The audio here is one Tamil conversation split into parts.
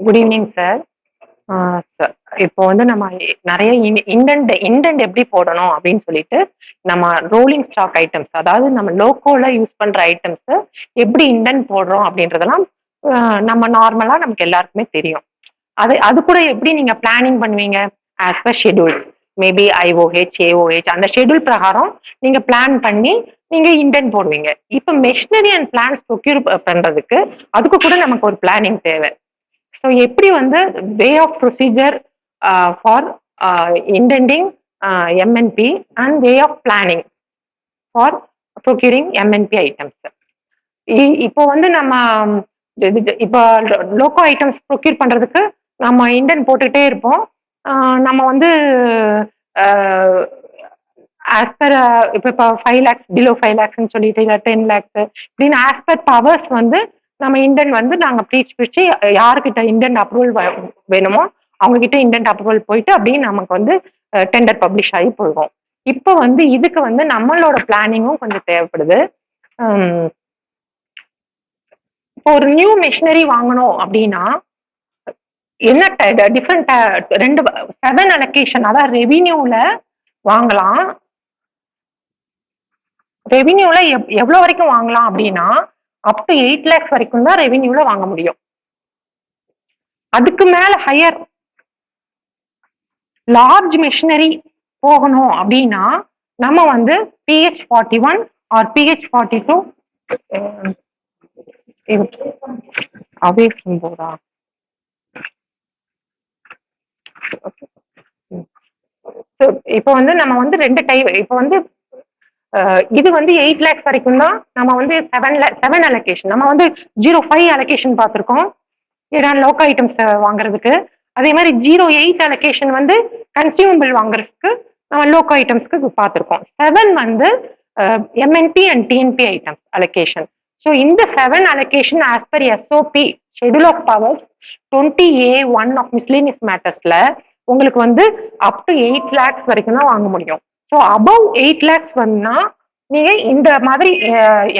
Good evening sir. சார் இப்போ வந்து நம்ம நிறைய இண்டென்ட் எப்படி போடணும் அப்படின்னு சொல்லிட்டு நம்ம ரோலிங் ஸ்டாக் ஐட்டம்ஸ், அதாவது நம்ம லோக்கோல யூஸ் பண்ற ஐட்டம்ஸ் எப்படி இண்டென்ட் போடுறோம் அப்படின்றதெல்லாம் நம்ம நார்மலா நமக்கு எல்லாருக்குமே தெரியும். அது அது கூட எப்படி நீங்க பிளானிங் பண்ணுவீங்க? ஆஸ் பர் ஷெட்யூல், மேபி ஐஓஹெச் ஏஓஹெச் அந்த ஷெட்யூல் பிரகாரம் நீங்க பிளான் பண்ணி நீங்க இண்டென்ட் போடுவீங்க. இப்போ மெஷினரி அண்ட் பிளான்ஸ் ப்ரொக்யூர் பண்றதுக்கு அதுக்கு கூட நமக்கு ஒரு பிளானிங் தேவை. ஸோ எப்படி வந்து way of procedure for indenting MNB and way of planning for procuring MNB items. இப்போ வந்து நம்ம இப்போ லோக்கோ ஐட்டம்ஸ் ப்ரொக்யூர் பண்றதுக்கு நம்ம இண்டன் போட்டுக்கிட்டே இருப்போம். நம்ம வந்து ஆஸ் பர் இப்போ 5 lakhs பிலோ 5 lakhs சொல்லிட்டு இல்லை 10 lakhs இப்படின்னு ஆஸ் பர் பவர்ஸ் வந்து நம்ம இண்டன் வந்து நாங்கள் பிரிச்சு யாருக்கிட்ட இண்டன் அப்ரூவல் வேணுமோ அவங்க கிட்ட இண்டென்ட் அப்ரூவல் போயிட்டு அப்படின்னு நமக்கு வந்து டெண்டர் பப்ளிஷ் ஆகி போயிடும். இப்போ வந்து இதுக்கு வந்து நம்மளோட பிளானிங்கும் கொஞ்சம் தேவைப்படுது. இப்போ ஒரு நியூ மிஷினரி வாங்கணும் அப்படின்னா என்ன டிஃப்ரெண்ட் 7 அலோகேஷன், அதாவது ரெவின்யூல வாங்கலாம். ரெவின்யூல எவ்வளவு வரைக்கும் வாங்கலாம் அப்படின்னா அப் டு 8 lakhs வரைக்கும் தான் ரெவின்யூல வாங்க முடியும். அதுக்கு மேல ஹையர் லார்ஜ் மிஷினரி போகணும் அப்படின்னா நம்ம வந்து PH41 R PH42 away from போர்டா. இப்போ வந்து நம்ம வந்து 2 டைப். இப்போ வந்து இது வந்து 8 lakhs வரைக்கும் தான் நம்ம வந்து 7 அலோகேஷன். நம்ம வந்து 0.5 அலோகேஷன் பார்த்துருக்கோம் ஏன்னா லோக்கல் ஐட்டம்ஸ் வாங்குறதுக்கு. அதே மாதிரி 0.8 அலோகேஷன் வந்து கன்சியூமபிள் வாங்குறதுக்கு நம்ம லோக்கல் ஐட்டம்ஸ்க்கு பார்த்துருக்கோம். 7 வந்து MNB and DNB items allocation. So இந்த 7 allocation as per SOP schedule of powers 20A1 of miscellaneous மேட்டர்ஸ்ல உங்களுக்கு வந்து அப் டு 8 lakhs வரைக்கும் தான் வாங்க முடியும். ஸோ அபவ் 8 lakhs வந்தா நீங்க இந்த மாதிரி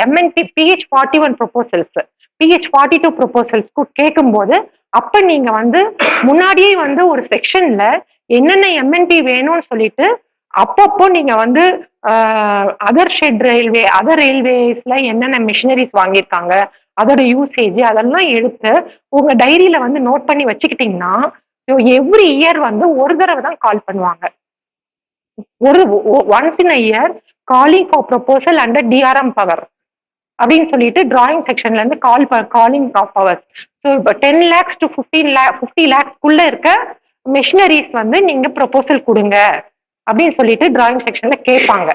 எம்என்பி PH41 ப்ரொபோசல்ஸ் PH42 ப்ரொபோசல்ஸ்க்கு கேட்கும் போது அப்ப நீங்க வந்து முன்னாடியே வந்து ஒரு செக்ஷன்ல என்னென்ன எம்என்பி வேணும்னு சொல்லிட்டு அப்பப்போ நீங்க வந்து அதர் ரயில்வேஸ்ல என்னென்ன மிஷினரிஸ் வாங்கியிருக்காங்க அதோட யூசேஜ் அதெல்லாம் எடுத்து உங்க டைரியில வந்து நோட் பண்ணி வச்சுக்கிட்டீங்கன்னா எவ்ரி இயர் வந்து ஒரு தடவை தான் கால் பண்ணுவாங்க. Once in a year calling for proposal under DRM power அப்படின்னு சொல்லிட்டு டிராயிங் செக்ஷன்ல இருந்து காலிங் ஆஃப் பவர்ஸ். ஸோ இப்போ 10 lakhs to 50 lakhs இருக்க மிஷினரிஸ் வந்து நீங்க ப்ரொபோசல் கொடுங்க அப்படின்னு சொல்லிட்டு டிராயிங் செக்ஷன்ல கேட்பாங்க.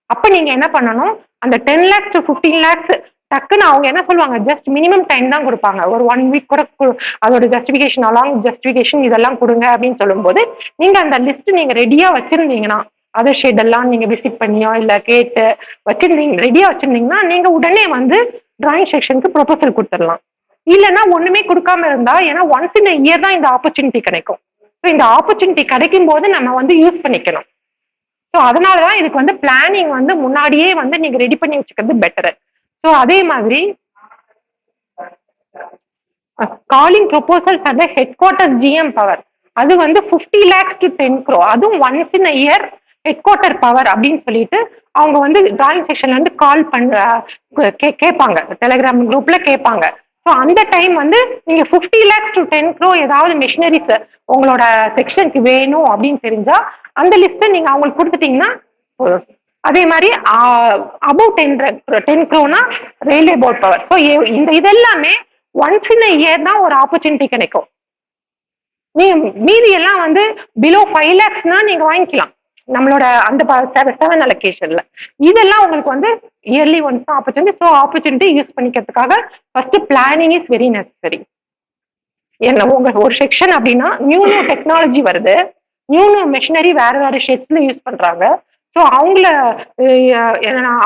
அப்ப நீங்க என்ன பண்ணணும், அந்த 10 lakhs to 15 lakhs டக்குன்னு அவங்க என்ன சொல்லுவாங்க, ஜஸ்ட் மினிமம் டைம் தான் கொடுப்பாங்க. ஒரு 1 week கூட அதோட ஜஸ்டிபிகேஷன் அலாங் ஜஸ்டிபிகேஷன் இதெல்லாம் கொடுங்க அப்படின்னு சொல்லும்போது நீங்க அந்த லிஸ்ட் நீங்க ரெடியா வச்சிருந்தீங்கன்னா அதர் ஷேட் எல்லாம் நீங்க விசிட் பண்ணியோ இல்ல கேட்டு வச்சிருந்தீங்க ரெடியா வச்சிருந்தீங்கன்னா நீங்க உடனே வந்து டிராயிங் செக்ஷனுக்கு ப்ரொபோசல் கொடுத்துடலாம். இல்லைன்னா ஒண்ணுமே கொடுக்காம இருந்தா, ஏன்னா ஒன்ஸ் இந்த இயர் தான் இந்த ஆப்பர்ச்சுனிட்டி கிடைக்கும். ஸோ இந்த ஆப்பர்ச்சுனிட்டி கிடைக்கும் போது நம்ம வந்து யூஸ் பண்ணிக்கணும். ஸோ அதனாலதான் இதுக்கு வந்து பிளானிங் வந்து முன்னாடியே வந்து நீங்க ரெடி பண்ணி வச்சுக்கிறது பெட்டர். ஸோ அதே மாதிரி காலிங் ப்ரொபோசல்ஸ் அந்த ஹெட் குவார்டர் ஜிஎம் பவர் அது வந்து 50 lakhs to 10 crore, அதுவும் once in year head quarter power அப்படின்னு சொல்லிட்டு அவங்க வந்து டிராயிங் செக்ஷன்ல இருந்து கால் கேட்பாங்க, டெலிகிராம் குரூப்ல கேட்பாங்க. ஸோ அந்த டைம் வந்து நீங்க 50 lakhs to 10 crore ஏதாவது மிஷினரிஸ் உங்களோட செக்ஷனுக்கு வேணும் அப்படின்னு தெரிஞ்சா அந்த லிஸ்ட்டை நீங்க அவங்களுக்கு கொடுத்துட்டீங்கன்னா. அதே மாதிரி above 10 crore railway board power. So இந்த இதெல்லாமே ஒன்ஸ் இன் இயர் தான் ஒரு ஆப்பர்ச்சுனிட்டி கிடைக்கும். நீங்க மீதி எல்லாம் வந்து பிலோ 5 lakhs நீங்க வாங்கிக்கலாம் நம்மளோட அந்த 7 அலோகேஷன்ல. இதெல்லாம் உங்களுக்கு வந்து இயர்லி ஒன்ஸ் தான் ஆப்பர்ச்சுனிட்டி. ஸோ ஆப்பர்ச்சுனிட்டி யூஸ் பண்ணிக்கிறதுக்காக first planning is very necessary. என்ன உங்க ஒரு செக்ஷன் அப்படின்னா நியூ டெக்னாலஜி வருது, நியூ மிஷினரி வேற ஷேட்ஸ்ல யூஸ் பண்றாங்க. ஸோ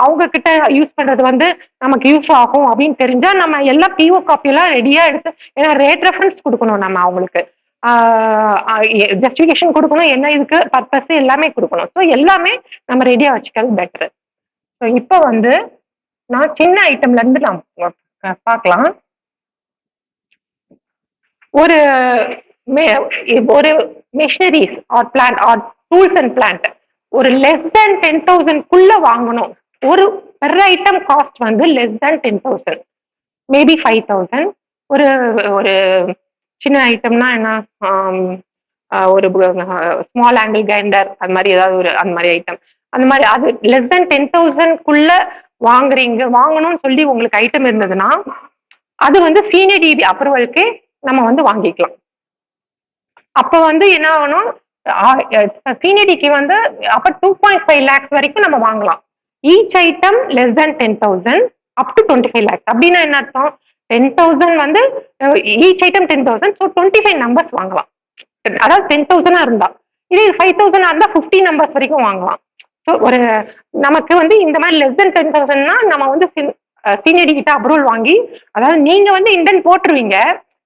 அவங்க கிட்ட யூஸ் பண்றது வந்து நமக்கு யூஸ் ஆகும் அப்படின்னு தெரிஞ்சா நம்ம எல்லா பிஓ காப்பி எல்லாம் ரெடியா எடுத்து, ஏன்னா ரேட் ரெஃபரன்ஸ் கொடுக்கணும் நம்ம அவங்களுக்கு, ஜஸ்டிஃபிகேஷன் கொடுக்கணும், என்ன இதுக்கு பர்பஸ் எல்லாமே கொடுக்கணும். ஸோ எல்லாமே நம்ம ரெடியா வச்சுக்கிறது பெட்டர். ஸோ இப்போ வந்து நான் சின்ன ஐட்டம்ல இருந்து நான் பார்க்கலாம். ஒரு ஒரு machineries or plant or tools and plant ஒரு லெஸ் தேன் 10,000 வாங்கணும். ஒரு பெர் ஐட்டம் காஸ்ட் வந்து லெஸ் தேன் 10,000, மேபி 5,000. ஒரு ஒரு சின்ன ஐட்டம்னா என்ன, ஒரு ஸ்மால் ஆங்கிள் கிரைண்டர் அது மாதிரி ஏதாவது ஒரு அந்த மாதிரி ஐட்டம், அந்த மாதிரி அது லெஸ் தேன் 10,000 வாங்கணும்னு சொல்லி உங்களுக்கு ஐட்டம் இருந்ததுன்னா அது வந்து சீனியர் டிபி அப்ரூவலுக்கு நம்ம வந்து வாங்கிக்கலாம். அப்ப வந்து என்ன ஆகணும், சீனியரிக்கு வந்து அப்ப 2.5 lakhs வரைக்கும் நம்ம வாங்கலாம். Each item less than 10,000 up to 25 lakhs. அப்படின்னா என்ன அர்த்தம், 10,000 வந்து ஈச் ஐட்டம் 10,000, ஸோ 25 நம்பர்ஸ் வாங்கலாம். அதாவது 10,000 இருந்தா, இதே 5,000 இருந்தா 50 நம்பர்ஸ் வரைக்கும் வாங்கலாம். ஸோ ஒரு நமக்கு வந்து இந்த மாதிரி லெஸ் தென் 10,000னா நம்ம வந்து சீனியர் கிட்ட அப்ரூவல் வாங்கி, அதாவது நீங்க வந்து இன்டென்ட் போட்டுருவீங்க.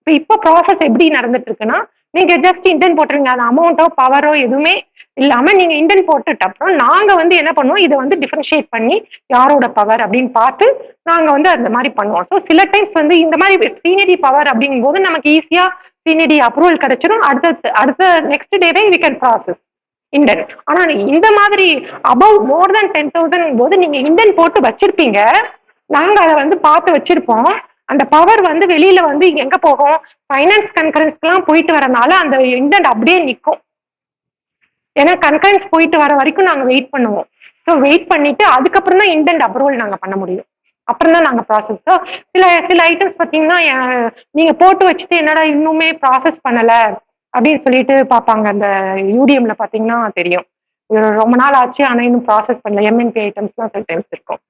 இப்போ ப்ராசஸ் எப்படி நடந்துட்டு இருக்குன்னா, நீங்க ஜஸ்ட் இன்டென்ட் போட்டுருவீங்க, அது அமௌண்ட்டோ பவரோ எதுவுமே இல்லாம நீங்க இன்டென்ட் போட்டுட்டு அப்புறம் நாங்க வந்து என்ன பண்ணுவோம், இதை வந்து டிஃபரன்ஷியேட் பண்ணி யாரோட பவர் அப்படின்னு பார்த்து நாங்க வந்து அந்த மாதிரி பண்ணுவோம். ஸோ சில டைம்ஸ் வந்து இந்த மாதிரி சீனியரி பவர் அப்படிங்கும் போது நமக்கு ஈஸியா சீனியரி அப்ரூவல் கிடைச்சிடும். அடுத்த நெக்ஸ்ட் டேவே வி கேன் ப்ராசஸ் இண்டன். ஆனா இந்த மாதிரி அபவ் மோர் தென் 10,000 போது நீங்க இண்டன் போட்டு வச்சிருப்பீங்க, நாங்க அதை வந்து பார்த்து வச்சிருப்போம். அந்த பவர் வந்து வெளியில வந்து எங்க போகும், ஃபைனான்ஸ் கன்கரன்ஸ்க்குலாம் போயிட்டு வரனால அந்த இண்டென்ட் அப்படியே நிற்கும். ஏன்னா கன்கரன்ஸ் போயிட்டு வர வரைக்கும் நாங்க வெயிட் பண்ணுவோம். ஸோ வெயிட் பண்ணிட்டு அதுக்கப்புறம் தான் இண்டென்ட் அப்ரூவல் நாங்க பண்ண முடியும். அப்புறம் தான் நாங்க ப்ராசஸ். ஸோ சில சில ஐட்டம்ஸ் பார்த்தீங்கன்னா நீங்க போட்டு வச்சுட்டு என்னடா இன்னுமே ப்ராசஸ் பண்ணல அப்படின்னு சொல்லிட்டு பார்ப்பாங்க. அந்த யூடிஎம்ல பார்த்தீங்கன்னா தெரியும், ரொம்ப நாள் ஆச்சு ஆனா இன்னும் ப்ராசஸ் பண்ணல. எம்என்பி ஐட்டம்ஸ்லாம் சில டைம்ஸ் இருக்கும்.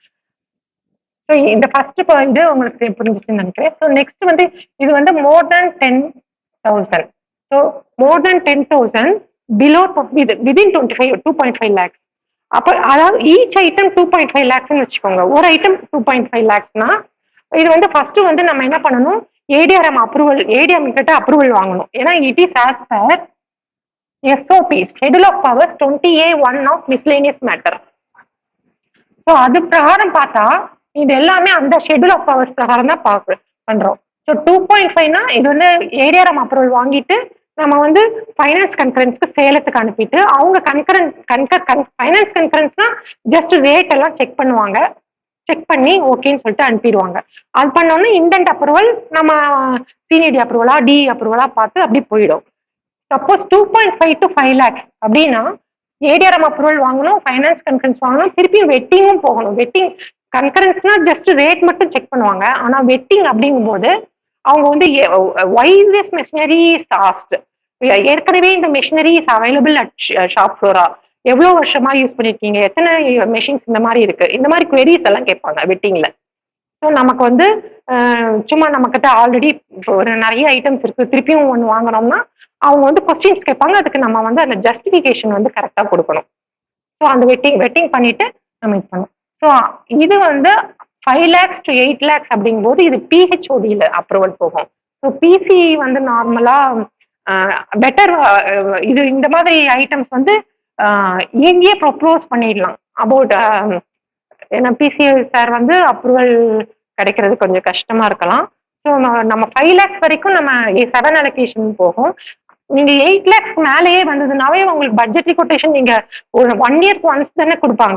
ஸோ இந்த ஃபர்ஸ்ட் இது உங்களுக்கு புரிஞ்சிச்சுன்னு நினைக்கிறேன். ஸோ நெக்ஸ்ட் வந்து இது வந்து மோர் தேன் 10,000. ஸோ மோர் தேன் 10,000 பிலோ விதின் 2.5 lakhs. அப்போ அதாவது ஈச் ஐட்டம் 2.5 lakhsன்னு வச்சுக்கோங்க. ஒரு ஐட்டம் 2.5 lakhsனா இது வந்து ஃபர்ஸ்ட் வந்து நம்ம என்ன பண்ணணும், ஏடிஆர்எம் அப்ரூவல், ஏடிஎம் கிட்ட அப்ரூவல் வாங்கணும். ஏன்னா it is as per SOP schedule of powers 20A(1) of miscellaneous matter. So அது பிரகாரம் பார்த்தா இது எல்லாமே அந்த ஷெட்யூல் ஆஃப் பவர்ஸ் பிரகாரம் தான் பண்றோம். ஸோ 2.5னா இது வந்து ஏடிஆர்எம் அப்ரூவல் வாங்கிட்டு நம்ம வந்து ஃபைனான்ஸ் கன்கரன்ஸ்க்கு சேலத்துக்கு அனுப்பிட்டு அவங்க ஃபைனான்ஸ் கன்கரன்ஸ்னா ஜஸ்ட் ரேட் எல்லாம் செக் பண்ணுவாங்க, செக் பண்ணி ஓகேன்னு சொல்லிட்டு அனுப்பிடுவாங்க. அது பண்ணோன்னா இண்டென்ட் அப்ரூவல் நம்ம சினிடி அப்ரூவலா டி அப்ரூவலா பார்த்து அப்படி போயிடும். சப்போஸ் 2.5 to 5 lakhs அப்படின்னா ஏடிஆர்எம் அப்ரூவல் வாங்கணும், ஃபைனான்ஸ் கன்கரன்ஸ் வாங்கணும், திருப்பியும் வெட்டிங்கும் போகணும். வெட்டிங் கன்கரன்ஸ்னா ஜஸ்ட் ரேட் மட்டும் செக் பண்ணுவாங்க. ஆனா வெட்டிங் அப்படிங்கும் போது அவங்க வந்து வைஸ் திஸ் மெஷினரி காஸ்ட், ஏற்கனவே இந்த machinery is available at shop Flora, எவ்வளோ வருஷமா யூஸ் பண்ணிருக்கீங்க, எத்தனை மெஷின்ஸ் இந்த மாதிரி இருக்கு, இந்த மாதிரி குவெரிஸ் எல்லாம் கேட்பாங்க வெட்டிங்ல. ஸோ நமக்கு வந்து சும்மா நம்மக்கிட்ட ஆல்ரெடி ஒரு நிறைய ஐட்டம்ஸ் இருக்கு, திருப்பியும் ஒன்று வாங்கினோம்னா அவங்க வந்து கொஸ்டின்ஸ் கேட்பாங்க. அதுக்கு நம்ம வந்து அந்த ஜஸ்டிஃபிகேஷன் வந்து கரெக்டாக கொடுக்கணும். ஸோ அந்த வெட்டிங் பண்ணிட்டு நம்ம இது பண்ணணும். ஸோ இது வந்து 5 lakhs to 8 lakhs அப்படிங்கும்போது இது பிஹெச்ஓடியில் அப்ரூவல் போகும். ஸோ பிசி வந்து நார்மலா பெட்டர். இது இந்த மாதிரி ஐட்டம்ஸ் வந்து இங்கேயே ப்ரொப்போஸ் பண்ணிடலாம் அபவுட். ஏன்னா பிசிஎல் சார் வந்து அப்ரூவல் கிடைக்கிறது கொஞ்சம் கஷ்டமா இருக்கலாம். ஸோ நம்ம 5 lakhs வரைக்கும் நம்ம 7 allocation போகும். நீங்க 8 lakhs மேலேயே வந்ததுனாவே உங்களுக்கு பட்ஜெட்ரி கொட்டேஷன் நீங்க ஒரு 1 year ஒன்ஸ் தானே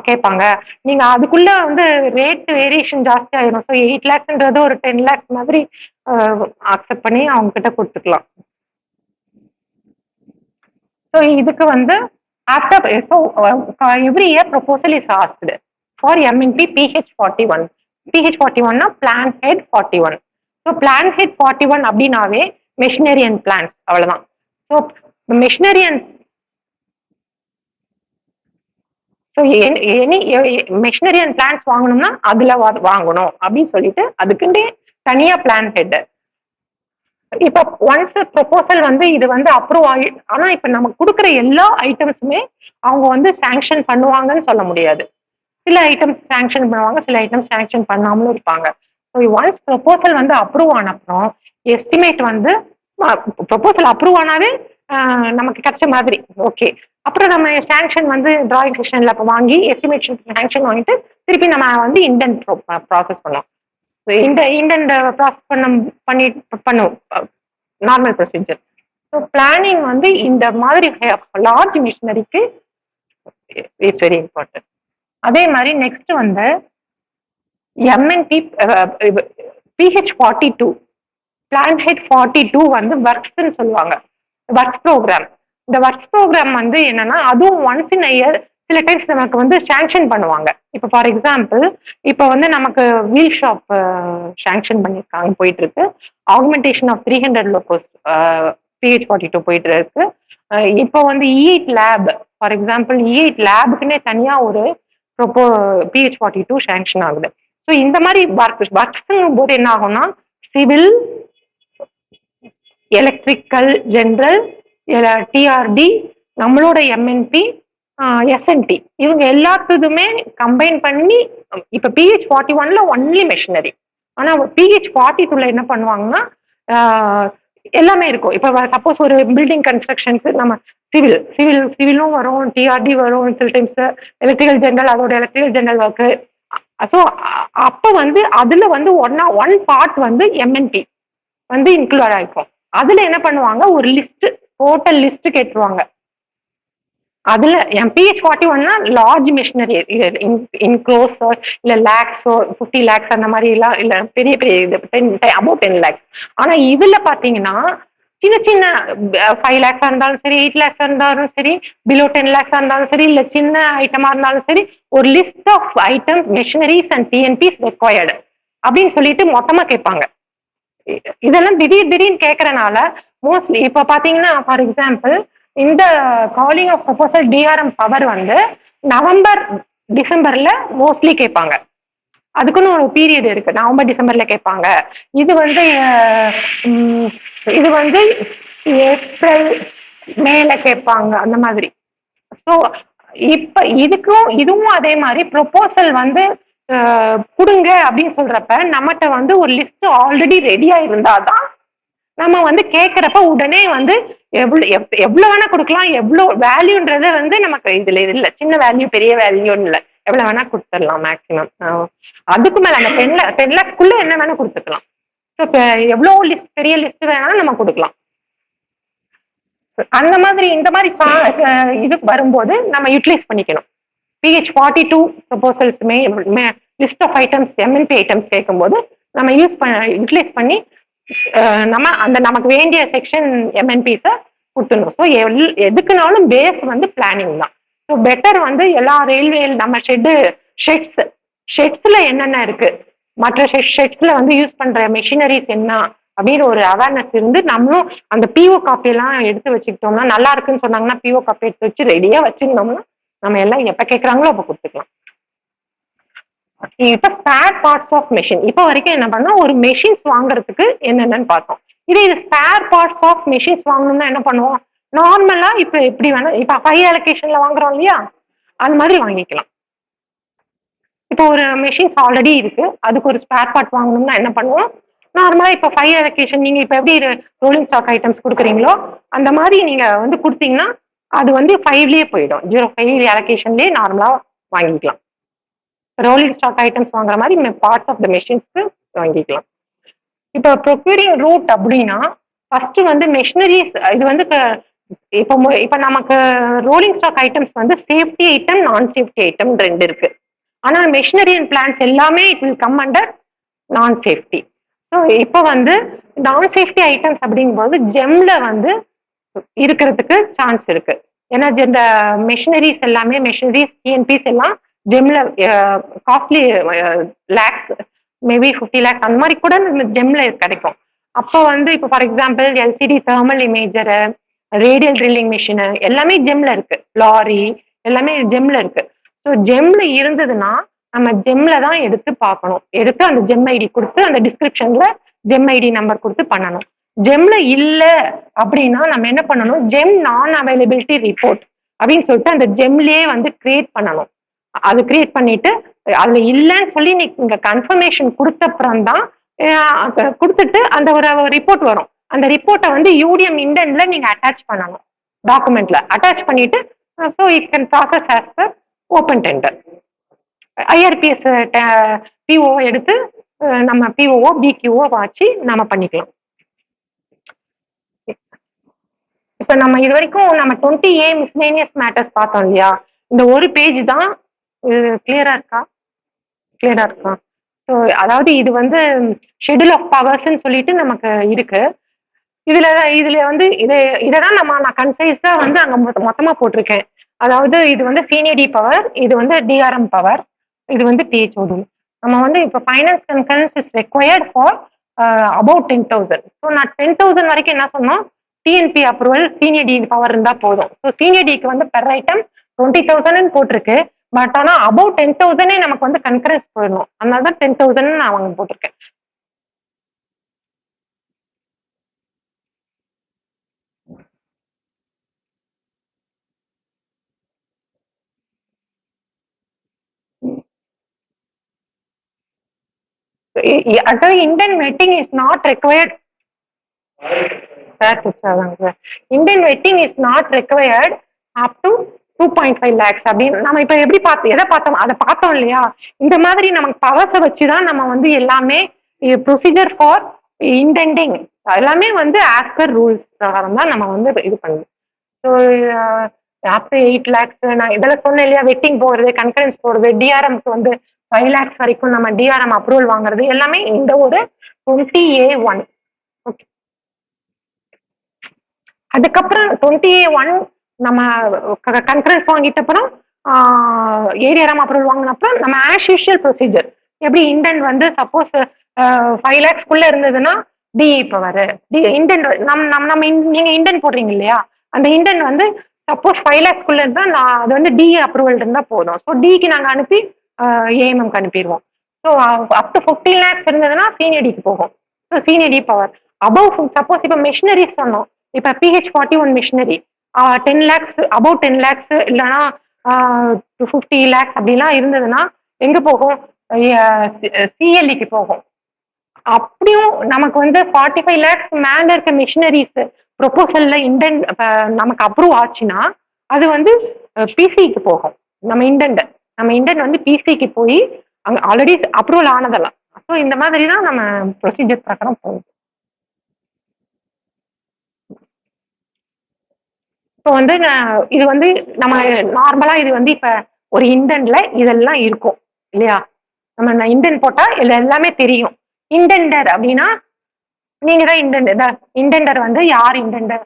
கேட்பாங்க. நீங்க அதுக்குள்ள வந்து ரேட் வேரியேஷன் ஜாஸ்தி ஆயிடும். ஸோ 8 lakhsன்றது ஒரு 10 lakhs மாதிரி அக்செப்ட் பண்ணி அவங்க கிட்ட கொடுத்துக்கலாம். ஸோ இதுக்கு வந்து after every year proposal is asked for MNB PH41. PH41னா plan head 41. So plan head 41 அப்படின்னாவே மெஷினரி அண்ட் பிளான்ஸ், அவ்வளவுதான். So machinery and so machinery and plans வாங்கணும்னா அதுல வாங்கணும் அப்படின்னு சொல்லிட்டு அதுக்குண்டே தனியா பிளான் ஹெட். இப்போ ஒன்ஸ் ப்ரொபோசல் வந்து இது வந்து அப்ரூவ் ஆகி, ஆனா இப்ப நம்ம கொடுக்குற எல்லா ஐட்டம்ஸுமே அவங்க வந்து சாங்ஷன் பண்ணுவாங்கன்னு சொல்ல முடியாது. சில ஐட்டம்ஸ் சாங்ஷன் பண்ணுவாங்க, சில ஐட்டம்ஸ் சாங்ஷன் பண்ணாமலும் இருப்பாங்க. ஸோ ஒன்ஸ் ப்ரொபோசல் வந்து அப்ரூவ் ஆன அப்புறம் எஸ்டிமேட் வந்து ப்ரொபோசல் அப்ரூவ் ஆனாவே நமக்கு கிடைச்ச மாதிரி ஓகே. அப்புறம் நம்ம சாங்ஷன் வந்து டிராயிங் செக்ஷன்ல வாங்கி எஸ்டிமேஷன் சாங்ஷன் வாங்கிட்டு திருப்பி நம்ம வந்து இண்டென்ட் ப்ராசஸ் பண்ணோம். இந்த இண்டென்ட் ப்ராசஸ் பண்ணுவோம். Normal procedure. ஸோ பிளானிங் வந்து இந்த மாதிரி லார்ஜ் மிஷினரிக்கு இட்ஸ் வெரி இம்பார்ட்டன்ட். அதே மாதிரி நெக்ஸ்ட் வந்து எம்என்பி PH42 பிளான் ஹெட் 42 வந்து ஒர்க்ஸ்ன்னு சொல்லுவாங்க, ஒர்க்ஸ் ப்ரோக்ராம். இந்த ஒர்க்ஸ் ப்ரோக்ராம் வந்து என்னன்னா அதுவும் ஒன்ஸ் இன் இயர் சில டைம்ஸ் நமக்கு வந்து சாங்ஷன் பண்ணுவாங்க. இப்போ ஃபார் எக்ஸாம்பிள் இப்போ வந்து நமக்கு வீல் ஷாப் சாங்ஷன் பண்ணியிருக்காங்க, போயிட்டு இருக்கு. ஆகுமெண்டேஷன் ஆஃப் 300 லோகோஸ் PH42 போயிட்டு இருக்கு. இப்போ வந்து E8 lab, for example E8 லேபுக்குன்னே தனியா ஒரு PH42 சாங்ஷன் ஆகுது. ஸோ இந்த மாதிரி ஒர்க்ஸுங்கும் போது என்ன ஆகும்னா சிவில், எலக்ட்ரிக்கல் ஜெனரல், டிஆர்டி, நம்மளோட எம்என்பி, எஸ்என்டி, இவங்க எல்லாத்துக்குமே கம்பைன் பண்ணி இப்ப PH41ல ஒன்லி மெஷினரி. ஆனா PH42ல என்ன பண்ணுவாங்கன்னா எல்லாமே இருக்கும். இப்ப சப்போஸ் ஒரு பில்டிங் கன்ஸ்ட்ரக்ஷனுக்கு நம்ம சிவிலும் வரும், டிஆர்டி வரும், சில டைம்ஸ் எலக்ட்ரிக்கல் ஜெனரல், அதோட எலக்ட்ரிக்கல் ஜெனரல் ஒர்க்கு. ஸோ அப்ப வந்து அதுல வந்து ஒன் பார்ட் வந்து எம்என்பி வந்து இன்க்ளூட் ஆயிருக்கும். அதுல என்ன பண்ணுவாங்க, ஒரு லிஸ்ட், டோட்டல் லிஸ்ட் கேட்டுருவாங்க. அதுல PH41னா லார்ஜ் மிஷினரி, இன் க்ரோஸோ இல்ல லேக்ஸோ 50 லேக்ஸ் அந்த மாதிரி எல்லாம் இல்ல, பெரிய பெரிய இது அபவுட் 10 லேக்ஸ். ஆனா இதுல பாத்தீங்கன்னா சின்ன சின்ன 5 லேக்ஸா இருந்தாலும் சரி, 8 லேக்ஸா இருந்தாலும் சரி, பிலோ 10 லேக்ஸா இருந்தாலும் சரி, இல்ல சின்ன ஐட்டமா இருந்தாலும் சரி, ஒரு list of item machineries and TNPs required அப்படின்னு சொல்லிட்டு மொத்தமா கேட்பாங்க. இதெல்லாம் திடீர்னு கேட்கறனால மோஸ்ட்லி இப்ப பாத்தீங்கன்னா ஃபார் எக்ஸாம்பிள் இந்த calling of proposal DRM power வந்து நவம்பர் டிசம்பர்ல மோஸ்ட்லி கேட்பாங்க. அதுக்குன்னு ஒரு பீரியட் இருக்கு, நவம்பர் டிசம்பர்ல கேட்பாங்க. இது வந்து ஏப்ரல் மேல கேட்பாங்க அந்த மாதிரி. ஸோ இப்ப இதுவும் அதே மாதிரி ப்ரொபோசல் வந்து கொடுங்க அப்படின்னு சொல்றப்ப நம்மகிட்ட வந்து ஒரு லிஸ்ட் ஆல்ரெடி ரெடியா இருந்தாதான் நம்ம வந்து கேட்கறப்ப உடனே வந்து எவ்வளவு வேணா கொடுக்கலாம். எவ்வளவு வேல்யூன்றத வந்து நமக்கு இதுல இல்ல, சின்ன வேல்யூ பெரிய வேல்யூன்னு இல்ல, எவ்வளவு வேணா கொடுத்துடலாம் மேக்சிமம். அதுக்கு மேல அந்த 10 லேக்ஸ்க்குள்ள என்ன வேணா கொடுத்துக்கலாம். ஸோ எவ்வளவு லிஸ்ட், பெரிய லிஸ்ட் வேணாலும் நம்ம கொடுக்கலாம். அந்த மாதிரி இந்த மாதிரி இது வரும்போது நம்ம யூட்டிலைஸ் பண்ணிக்கணும். PH42 ப்ரொபோசல்ஸுமே list of items, MNB items கேட்கும்போது நம்ம யூட்டிலைஸ் பண்ணி நம்ம அந்த நமக்கு வேண்டிய செக்ஷன் எம்என்பிஸை கொடுத்துடணும். ஸோ எதுக்குனாலும் பேஸ் வந்து பிளானிங் தான். ஸோ பெட்டர் வந்து எல்லா ரயில்வே நம்ம ஷெட்ஸ்ல என்னென்ன இருக்கு, மற்ற ஷெட்ஸ்ல வந்து யூஸ் பண்ற மெஷினரிஸ் என்ன அப்படின்னு ஒரு அவேர்னஸ் இருந்து நம்மளும் அந்த பிஓ காப்பி எல்லாம் எடுத்து வச்சுக்கிட்டோம்னா, நல்லா இருக்குன்னு சொன்னாங்கன்னா பிஓ காப்பி எடுத்து வச்சு ரெடியா வச்சிருந்தோம்னா நம்ம எல்லாம் எப்ப கேட்கறாங்களோ அப்ப கொடுத்துக்கலாம். இப்ப ஸ்பேர் பார்ட்ஸ் ஆஃப் மெஷின் இப்போ வரைக்கும் என்ன பண்ணோம், ஒரு மெஷின்ஸ் வாங்குறதுக்கு என்னென்னு பார்த்தோம். இது ஸ்பேர் பார்ட்ஸ் ஆஃப் மெஷின்ஸ் வாங்கணும்னா என்ன பண்ணுவோம், நார்மலா இப்ப எப்படி வேணா இப்ப ஹை அலோகேஷன்ல வாங்குறோம் இல்லையா, அது மாதிரி வாங்கிக்கலாம். இப்போ ஒரு மெஷின்ஸ் ஆல்ரெடி இருக்கு, அதுக்கு ஒரு ஸ்பேர் பார்ட் வாங்கணும்னா என்ன பண்ணுவோம், நார்மலா இப்ப 5 அலோகேஷன் நீங்க இப்ப எப்படி ரோலிங் ஸ்டாக் ஐட்டம்ஸ் கொடுக்குறீங்களோ அந்த மாதிரி நீங்க வந்து கொடுத்தீங்கன்னா அது வந்து 5லயே போயிடும். 05 அலோகேஷன்லயே நார்மலா வாங்கிக்கலாம். ரோலிங் ஸ்டாக் ஐட்டம்ஸ் வாங்குற மாதிரி பார்ட்ஸ் ஆஃப் த மெஷின்ஸ்க்கு வாங்கிக்கலாம். இப்போ ப்ரொக்யூரிங் ரூட் அப்படின்னா ஃபர்ஸ்ட் வந்து மெஷினரிஸ், இது வந்து இப்போ நமக்கு ரோலிங் ஸ்டாக் ஐட்டம்ஸ் வந்து சேஃப்டி ஐட்டம், நான் சேஃப்டி ஐட்டம் ரெண்டு இருக்கு. ஆனால் மெஷினரி அண்ட் பிளான்ஸ் எல்லாமே இட் வில் கம் அண்டர் நான் சேஃப்டி. ஸோ இப்போ வந்து நான் சேஃப்டி ஐட்டம்ஸ் அப்படிங்கும்போது ஜெம்ல வந்து இருக்கிறதுக்கு சான்ஸ் இருக்கு. ஏன்னா இந்த மெஷினரிஸ் எல்லாமே, மெஷினரிஸ் டிஎன்பிஸ் எல்லாம் ஜெம்ல காஸ்ட்லி லேக்ஸ், மேபி 50 லேக்ஸ் அந்த மாதிரி கூட ஜெம்ல கிடைக்கும். அப்போ வந்து இப்போ for example LCD thermal imager, radial drilling machine எல்லாமே ஜெம்ல இருக்கு, லாரி எல்லாமே ஜெம்ல இருக்கு. ஸோ ஜெம்ல இருந்ததுன்னா நம்ம ஜெம்ல தான் எடுத்து பார்க்கணும், எடுத்து அந்த ஜெம் ஐடி கொடுத்து அந்த டிஸ்கிரிப்ஷன்ல ஜெம் ஐடி நம்பர் கொடுத்து பண்ணணும். ஜெம்ல இல்ல அப்படின்னா நம்ம என்ன பண்ணணும், ஜெம் நான் அவைலபிலிட்டி ரிப்போர்ட் அப்படின்னு சொல்லிட்டு அந்த ஜெம்லயே வந்து கிரியேட் பண்ணணும். அது கிரியேட் பண்ணிட்டு அதுல இல்லைன்னு சொல்லி நீங்க கன்ஃபர்மேஷன் கொடுத்த அப்புறம் தான் கொடுத்துட்டு அந்த ஒரு ரிப்போர்ட் வரும். அந்த ரிப்போர்ட்டை வந்து யூடிஎம் இண்டென்ட்ல நீங்க அட்டாச் பண்ணணும், டாக்குமெண்ட்ல அட்டாச் பண்ணிட்டு so it can process as per open tender. IRPS PO எடுத்து நம்ம பிஓஓ பிக்யூஓ வச்சு நம்ம பண்ணிக்கலாம். இப்ப நம்ம இது வரைக்கும் நம்ம 20A மிஸ்லேனியஸ் மேட்டர்ஸ் பார்த்தோம் இல்லையா, இந்த ஒரு பேஜ் தான். கிளியரா இருக்கா? கிளியரா இருக்கா? ஸோ அதாவது இது வந்து ஷெட்யூல் ஆஃப் பவர்ஸ்ன்னு சொல்லிட்டு நமக்கு இருக்கு. இதுல வந்து இததான் நான் கன்சைஸா வந்து அங்க மொத்தமா போட்டிருக்கேன். அதாவது இது வந்து சீனியர் டி பவர், இது வந்து டிஆர்எம் பவர், இது வந்து பிஹெச்ஓடி. நம்ம வந்து இப்ப finance concurrence is required for about 10,000. ஸோ நான் 10,000 வரைக்கும் என்ன சொன்னோம், TNP approval senior D power இருந்தா போதும். ஸோ சீனியர் டிக்கு வந்து பெர் ஐட்டம் 20,000 போட்டிருக்கு. பட் ஆனா அபவுட் 10,000 நமக்கு வந்து கன்கரன்ஸ் போயிடணும். அதனால தான் 10,000 நான் அவங்க போட்டிருக்கேன். அதாவது Indian wedding is not required. Indian wedding is not required up to 2.5 lakhs அப்படின்னு நம்ம இப்ப எப்படி பார்த்தோம், எதை பார்த்தோம், அதை பார்த்தோம் இல்லையா. இந்த மாதிரி நமக்கு பவர்ஸை வச்சுதான் நம்ம வந்து எல்லாமே ப்ரொசீஜர் ஃபார் இன்டெண்டிங் எல்லாமே வந்து ஆஸ் பர் ரூல்ஸ் பிரகாரம் தான் நம்ம வந்து இது பண்ணுவோம். ஸோ அப் டு 8 lakhs நான் இதெல்லாம் சொன்னேன் இல்லையா, வெட்டிங் போடுறது, கன்கரன்ஸ் போடுறது, டிஆர்எம்க்கு வந்து 5 lakhs வரைக்கும் நம்ம டிஆர்எம் அப்ரூவல் வாங்குறது எல்லாமே இந்த ஒரு 20A1. ஓகே, அதுக்கப்புறம் 20A1 நம்ம கன்கரன்ஸ் வாங்கிட்ட அப்புறம் ஏரியாராம் அப்ரூவல் வாங்கினப்பறம் நம்ம ஆஸ் யூஷுவல் ப்ரொசீஜர் எப்படி இண்டென்ட் வந்து சப்போஸ் 5 lakhsக்குள்ள இருந்ததுன்னா டிஇ பவர் இண்டென்ட் நம்ம நீங்க இண்டென்ட் போடுறீங்க இல்லையா, அந்த இண்டென்ட் வந்து சப்போஸ் 5 lakhsக்குள்ள இருந்தா அது வந்து டிஇ அப்ரூவல் இருந்தா போதும். ஸோ டிக்கு நாங்க அனுப்பி ஏஎம்எம்க்கு அனுப்பிடுவோம். ஸோ அப் டு 15 lakhs இருந்ததுன்னா சீனியர் டிக்கு போகும். So senior D power above suppose இப்போ மிஷினரிஸ் சொன்னோம், இப்போ PH41 machinery 10 lakhs about 10 lakhs இல்லைன்னா 50 lakhs அப்படிலாம் இருந்ததுன்னா எங்க போகும், சிஎல்டிக்கு போகும். அப்படியும் நமக்கு வந்து 45 lakhs மேல இருக்க மிஷினரிஸ் ப்ரொபோசல்ல இண்டென்ட் நமக்கு அப்ரூவ் ஆச்சுன்னா அது வந்து பிசிக்கு போகும். நம்ம இண்டென்ட் வந்து பிசிக்கு போய் அங்க ஆல்ரெடி அப்ரூவல் ஆனதெல்லாம். ஸோ இந்த மாதிரி தான் நம்ம ப்ரொசீஜர் பிரகாரம் போகும். இப்போ வந்து இது வந்து நம்ம நார்மலா இது வந்து இப்ப ஒரு இண்டென்ட்ல இதெல்லாம் இருக்கும் இல்லையா, நம்ம இண்டென்ட் போட்டா எல்லாமே தெரியும். இண்டெண்டர் அப்படின்னா நீங்க தான் இண்டெண்டர் வந்து யார் இண்டெண்டர்,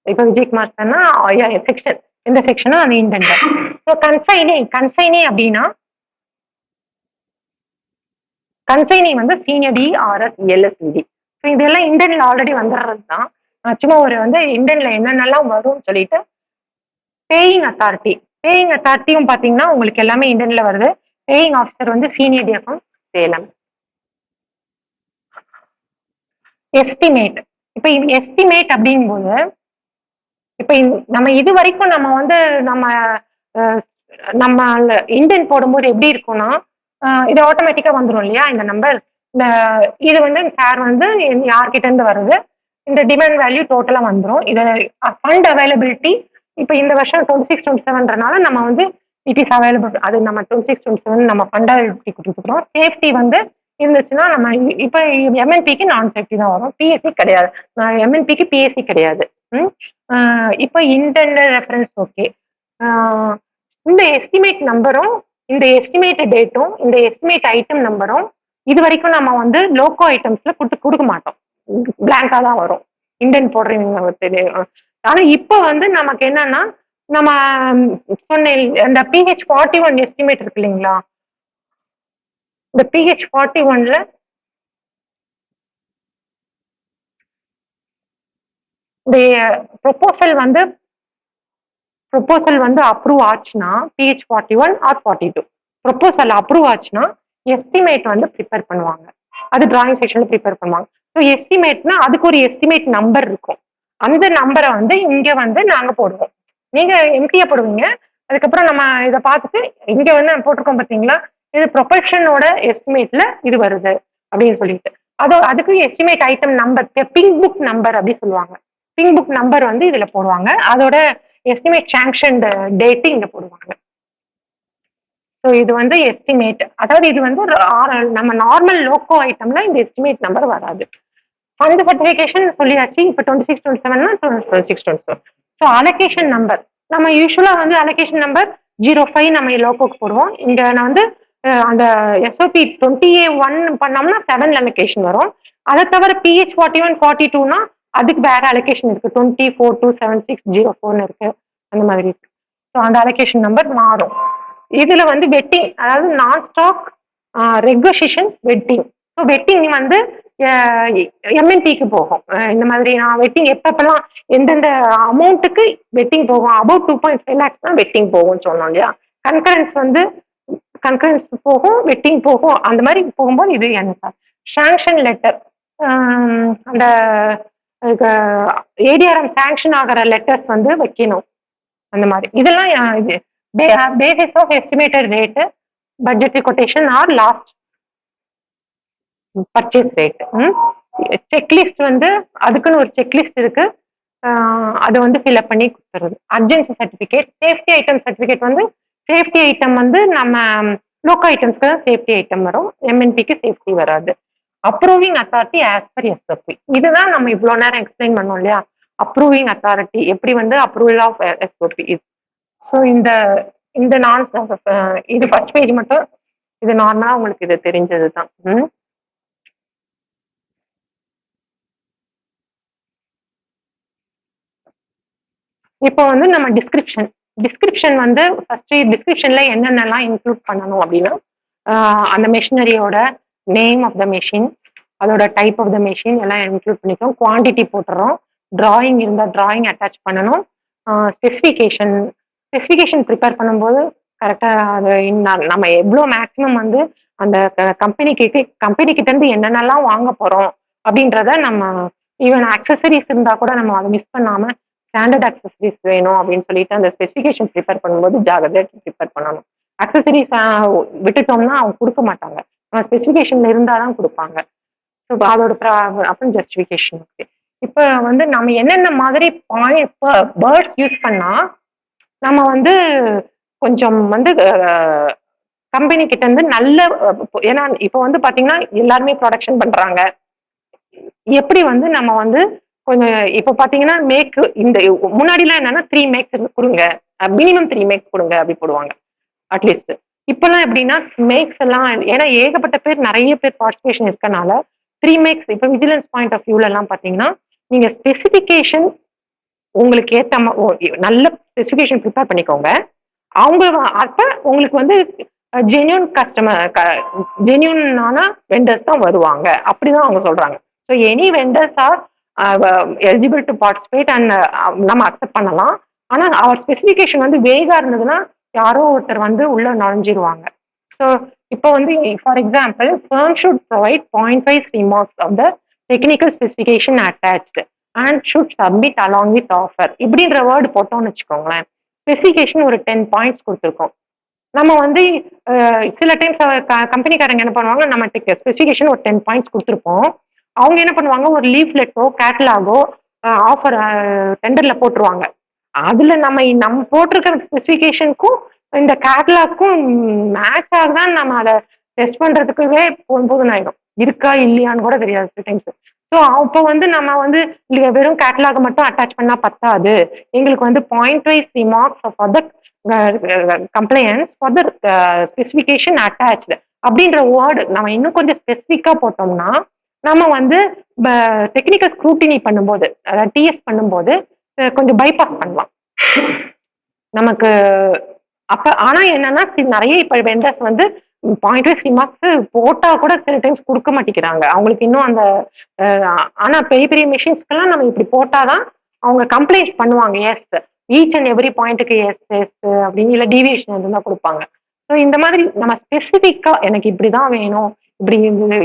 இப்ப விஜயகுமார் சொன்னா செக்ஷன், எந்த செக்ஷனும் அந்த இண்டெண்டர். ஸோ கன்சைனி அப்படின்னா கன்சைனி வந்து senior D RS LST. So இதெல்லாம் இண்டென்ட்ல ஆல்ரெடி வந்துடுறது தான். சும்மா ஒரு வந்து இண்டென்ட்ல என்னென்னலாம் வரும்னு சொல்லிட்டு பேயிங் அத்தாரிட்டியும் பாத்தீங்கன்னா உங்களுக்கு எல்லாமே இண்டென்ட்ல வருது. பேயிங் ஆஃபீஸர் வந்து senior D account Salem. Estimate, இப்ப எஸ்டிமேட் அப்படிங்கும்போது இப்ப நம்ம இது வரைக்கும் நம்ம வந்து நம்ம இண்டென்ட் போடும்போது எப்படி இருக்கும்னா இது ஆட்டோமேட்டிக்கா வந்துடும் இல்லையா இந்த நம்பர். இந்த இது வந்து சார் வந்து யார்கிட்ட இருந்து வருது, இந்த டிமாண்ட் வேல்யூ டோட்டலா வந்துடும். இது ஃபண்ட் அவைலபிலிட்டி இப்ப இந்த வருஷம் 26-27 நம்ம வந்து இட் இஸ் அவைலபிள், அது நம்ம 26-27 நம்ம ஃபண்ட் அவைலபிலிட்டி கொடுத்துக்கிறோம். சேஃப்டி வந்து இருந்துச்சுன்னா நம்ம இப்ப எம்என்பிக்கு நான் சேஃப்டி தான் வரும், பிஎஸ்சி கிடையாது. எம்என்பிக்கு பிஎஸ்சி கிடையாது. இப்ப இன்டெண்டர் ரெஃபரன்ஸ் ஓகே. இந்த எஸ்டிமேட் நம்பரும் இந்த எஸ்டிமேட் டேட்டும் இந்த எஸ்டிமேட் ஐட்டம் நம்பரும் இது வரைக்கும் நம்ம வந்து லோக்கோ ஐட்டம்ஸ்ல கொடுக்க மாட்டோம், பிளாங்கா தான் வரும். இண்டென்ட் போடுறீங்க. ஆனா இப்ப வந்து நமக்கு என்னன்னா நம்ம சொன்ன அந்த PH41 எஸ்டிமேட் இருக்கு இல்லைங்களா, இந்த PH41ல இந்த ப்ரொபோசல் வந்து அப்ரூவ் ஆச்சுன்னா PH41 ஆர் 42 ப்ரொபோசல் அப்ரூவ் ஆச்சுன்னா எஸ்டிமேட் வந்து ப்ரிப்பேர் பண்ணுவாங்க. அது டிராயிங் செக்ஷன்ல ப்ரிப்பேர் பண்ணுவாங்க. ஸோ எஸ்டிமேட்னா அதுக்கு ஒரு எஸ்டிமேட் நம்பர் இருக்கும். அந்த நம்பரை வந்து இங்க வந்து நாங்க போடுவோம், நீங்க எம்டியா போடுவீங்க. அதுக்கப்புறம் நம்ம இதை பார்த்துட்டு இங்க வந்து போட்டிருக்கோம் பார்த்தீங்களா, இது ப்ரொபல்ஷனோட எஸ்டிமேட்ல இது வருது அப்படின்னு சொல்லிட்டு அதுக்கு estimate item number pink book number அப்படி சொல்லுவாங்க. பிங்க் புக் நம்பர் வந்து இதுல போடுவாங்க, அதோட எஸ்டிமேட் சாங்ஷன் டேட் இங்க போடுவாங்க. ஸோ இது வந்து எஸ்டிமேட், அதாவது இது வந்து நம்ம நார்மல் லோக்கோ ஐட்டம்ல இந்த எஸ்டிமேட் நம்பர் வராது. ஃபண்ட் சர்டிஃபிகேஷன் சொல்லியாச்சு. இப்போ 26-27 26-27 ஸோ அலோகேஷன் நம்பர் நம்ம யூஸ்வலா வந்து அலோகேஷன் நம்பர் 05 நம்ம லோகோக்கு போடுவோம். இங்க நான் வந்து அந்த எஸ்ஓபி 20A1 பண்ணோம்னா 7 அலோகேஷன் வரும். அதை தவிர பிஹெச் 41 42னா அதுக்கு வேற அலோகேஷன் இருக்கு. 20427604 இருக்கு, அந்த மாதிரி இருக்கு. ஸோ அந்த அலோகேஷன் நம்பர் மாறும். இதுல வந்து வெட்டிங், அதாவது நான் stock requisition vetting. So vetting வந்து எம்என்டிக்கு போகும். இந்த மாதிரி நான் வெட்டிங் எப்பப்பெல்லாம் எந்தெந்த அமௌண்ட்டுக்கு வெட்டிங் போகும், அபவுட் 2.5 lakhs தான் வெட்டிங் போகும்னு சொன்னோம் இல்லையா. கன்கரன்ஸ் வந்து கன்கரன்ஸ் போகும், வெட்டிங் போகும், அந்த மாதிரி போகும்போது இது என்ன சாங்ஷன் லெட்டர், அந்த ஏடிஆர்எம் சாங்ஷன் ஆகிற லெட்டர்ஸ் வந்து வைக்கணும். அந்த மாதிரி இதெல்லாம் இது basis of estimated rate, budget quotation or last purchase rate. Checklist வந்து அதுக்குன்னு ஒரு செக்லிஸ்ட் இருக்கு, அதை வந்து ஃபில்அப் பண்ணி கொடுத்துருது. Urgency certificate, safety item certificate வந்து சேஃப்டி ஐட்டம் வந்து நம்ம லோக்கல் ஐட்டம்ஸ்க்கு தான் சேஃப்டி ஐட்டம் வரும், எம்என்பிக்கு சேஃப்டி வராது. Approving authority as per SOP, இதுதான் நம்ம இவ்வளோ நேரம் எக்ஸ்பிளைன் பண்ணோம் இல்லையா. அப்ரூவிங் அத்தாரிட்டி எப்படி வந்து அப்ரூவல் ஆஃப் எஸ்ஓபி. ஸோ இந்த நான் இது ஃபர்ஸ்ட் பேஜ் மட்டும், இது நார்மலாக உங்களுக்கு இது தெரிஞ்சது தான். இப்போ வந்து நம்ம டிஸ்கிரிப்ஷன் வந்து ஃபர்ஸ்ட் டிஸ்கிரிப்ஷன்ல என்னென்னலாம் இன்க்ளூட் பண்ணணும் அப்படின்னா, அந்த மெஷினரியோட நேம் ஆஃப் த மெஷின், அதோட டைப் ஆஃப் த மெஷின் எல்லாம் இன்க்ளூட் பண்ணிக்கிறோம். குவான்டிட்டி போட்டுறோம். டிராயிங் இருந்தால் டிராயிங் அட்டாச் பண்ணணும். ஸ்பெசிஃபிகேஷன் ப்ரிப்பேர் பண்ணும்போது கரெக்டாக அது நம்ம எவ்வளோ மேக்ஸிமம் வந்து அந்த கம்பெனி கிட்ட இருந்து என்னென்னலாம் வாங்க போகிறோம் அப்படின்றத நம்ம, ஈவன் அக்சசரிஸ் இருந்தால் கூட நம்ம அதை மிஸ் பண்ணாமல் ஸ்டாண்டர்ட் அக்சசரிஸ் வேணும் அப்படின்னு சொல்லிட்டு அந்த ஸ்பெசிஃபிகேஷன் ப்ரிப்பேர் பண்ணும்போது ஜாகிரதையாக ப்ரிப்பேர் பண்ணணும். அக்சசரிஸ் விட்டுட்டோம்னா அவங்க கொடுக்க மாட்டாங்க, ஸ்பெசிஃபிகேஷன்ல இருந்தால் தான் கொடுப்பாங்க. ஸோ அதோட அப்புறம் ஜஸ்டிஃபிகேஷன். இப்போ வந்து நம்ம என்னென்ன மாதிரி பேர்ட்ஸ் யூஸ் பண்ணா நம்ம வந்து கொஞ்சம் வந்து கம்பெனி கிட்ட இருந்து நல்ல, ஏன்னா இப்போ வந்து பாத்தீங்கன்னா எல்லாருமே ப்ரொடக்ஷன் பண்றாங்க. எப்படி வந்து நம்ம வந்து கொஞ்சம் இப்போ பாத்தீங்கன்னா மேக், இந்த முன்னாடிலாம் என்னன்னா 3 மேக்ஸ் கொடுங்க, மினிமம் 3 மேக்ஸ் கொடுங்க அப்படி போடுவாங்க அட்லீஸ்ட். இப்பெல்லாம் எப்படின்னா மேக்ஸ் எல்லாம், ஏன்னா ஏகப்பட்ட பேர் நிறைய பேர் பார்ட்டிசிபேஷன் இருக்கனால 3 மேக்ஸ். இப்போ விஜிலன்ஸ் பாயிண்ட் ஆஃப் வியூல எல்லாம் பாத்தீங்கன்னா நீங்க ஸ்பெசிஃபிகேஷன் உங்களுக்கு ஏற்ற நல்ல ஸ்பெசிஃபிகேஷன் ப்ரிப்பேர் பண்ணிக்கோங்க. அவங்க அப்ப உங்களுக்கு வந்து ஜென்யூன் கஸ்டமர், ஜென்யூனான வெண்டர்ஸ் தான் வருவாங்க அப்படிதான் அவங்க சொல்றாங்க. So any vendors are eligible to participate and நம்ம அக்செப்ட் பண்ணலாம். ஆனா அவர் ஸ்பெசிஃபிகேஷன் வந்து வேகா இருந்ததுன்னா யாரோ ஒருத்தர் வந்து உள்ள நுழைஞ்சிருவாங்க. ஸோ இப்போ வந்து for example, firm should provide 0.5 remarks of the technical specification attached and should submit along with offer இப்படின்ற வேர்டு போட்டோம்னு வச்சுக்கோங்களேன். ஸ்பெசிஃபிகேஷன் ஒரு 10 பாயிண்ட்ஸ் கொடுத்துருக்கோம். நம்ம வந்து சில டைம்ஸ் கம்பெனிக்காரங்க என்ன பண்ணுவாங்க, நம்ம ஸ்பெசிஃபிகேஷன் ஒரு 10 பாயிண்ட்ஸ் கொடுத்துருப்போம். அவங்க என்ன பண்ணுவாங்க, ஒரு லீஃப்லெட்டோ கேட்டலாகோ ஆஃபர் டெண்டர்ல போட்டுருவாங்க. அதுல நம்ம போட்டிருக்கிற ஸ்பெசிஃபிகேஷனுக்கும் இந்த கேட்டலாக்கும் மேட்ச் ஆகுதான் நம்ம அதை டெஸ்ட் பண்றதுக்குவே போதும் ஆயிடும். இருக்கா இல்லையான்னு கூட தெரியாது சில டைம்ஸ். ஸோ அப்போ வந்து நம்ம வந்து வெறும் கேட்டலாக மட்டும் அட்டாச் பண்ணா பத்தாது, எங்களுக்கு வந்து 0.5 remarks for the compliance for the specification attached அப்படின்ற வேர்டு நம்ம இன்னும் கொஞ்சம் ஸ்பெசிஃபிக்கா போட்டோம்னா நம்ம வந்து டெக்னிக்கல் ஸ்க்ரூட்டினி பண்ணும்போது, அதாவது டிஎஸ் பண்ணும்போது கொஞ்சம் பைபாஸ் பண்ணலாம் நமக்கு. அப்ப ஆனா என்னன்னா நிறைய இப்ப வெண்டர்ஸ் வந்து 0.5 remarks போட்டா கூட சில டைம்ஸ் கொடுக்க மாட்டேங்கிறாங்க. அவங்களுக்கு இன்னும் அந்த ஆனா பெரிய பெரிய மிஷின்ஸ்க்கெல்லாம் நம்ம இப்படி போட்டாதான் அவங்க கம்ப்ளைண்ட்ஸ் பண்ணுவாங்க. எஸ், ஈச் அண்ட் எவ்ரி பாயிண்ட்டுக்கு எஸ் எஸ் அப்படின்னு, இல்லை டீவியேஷன் இருந்தா கொடுப்பாங்க. ஸோ இந்த மாதிரி நம்ம ஸ்பெசிஃபிக்கா எனக்கு இப்படிதான் வேணும், இப்படி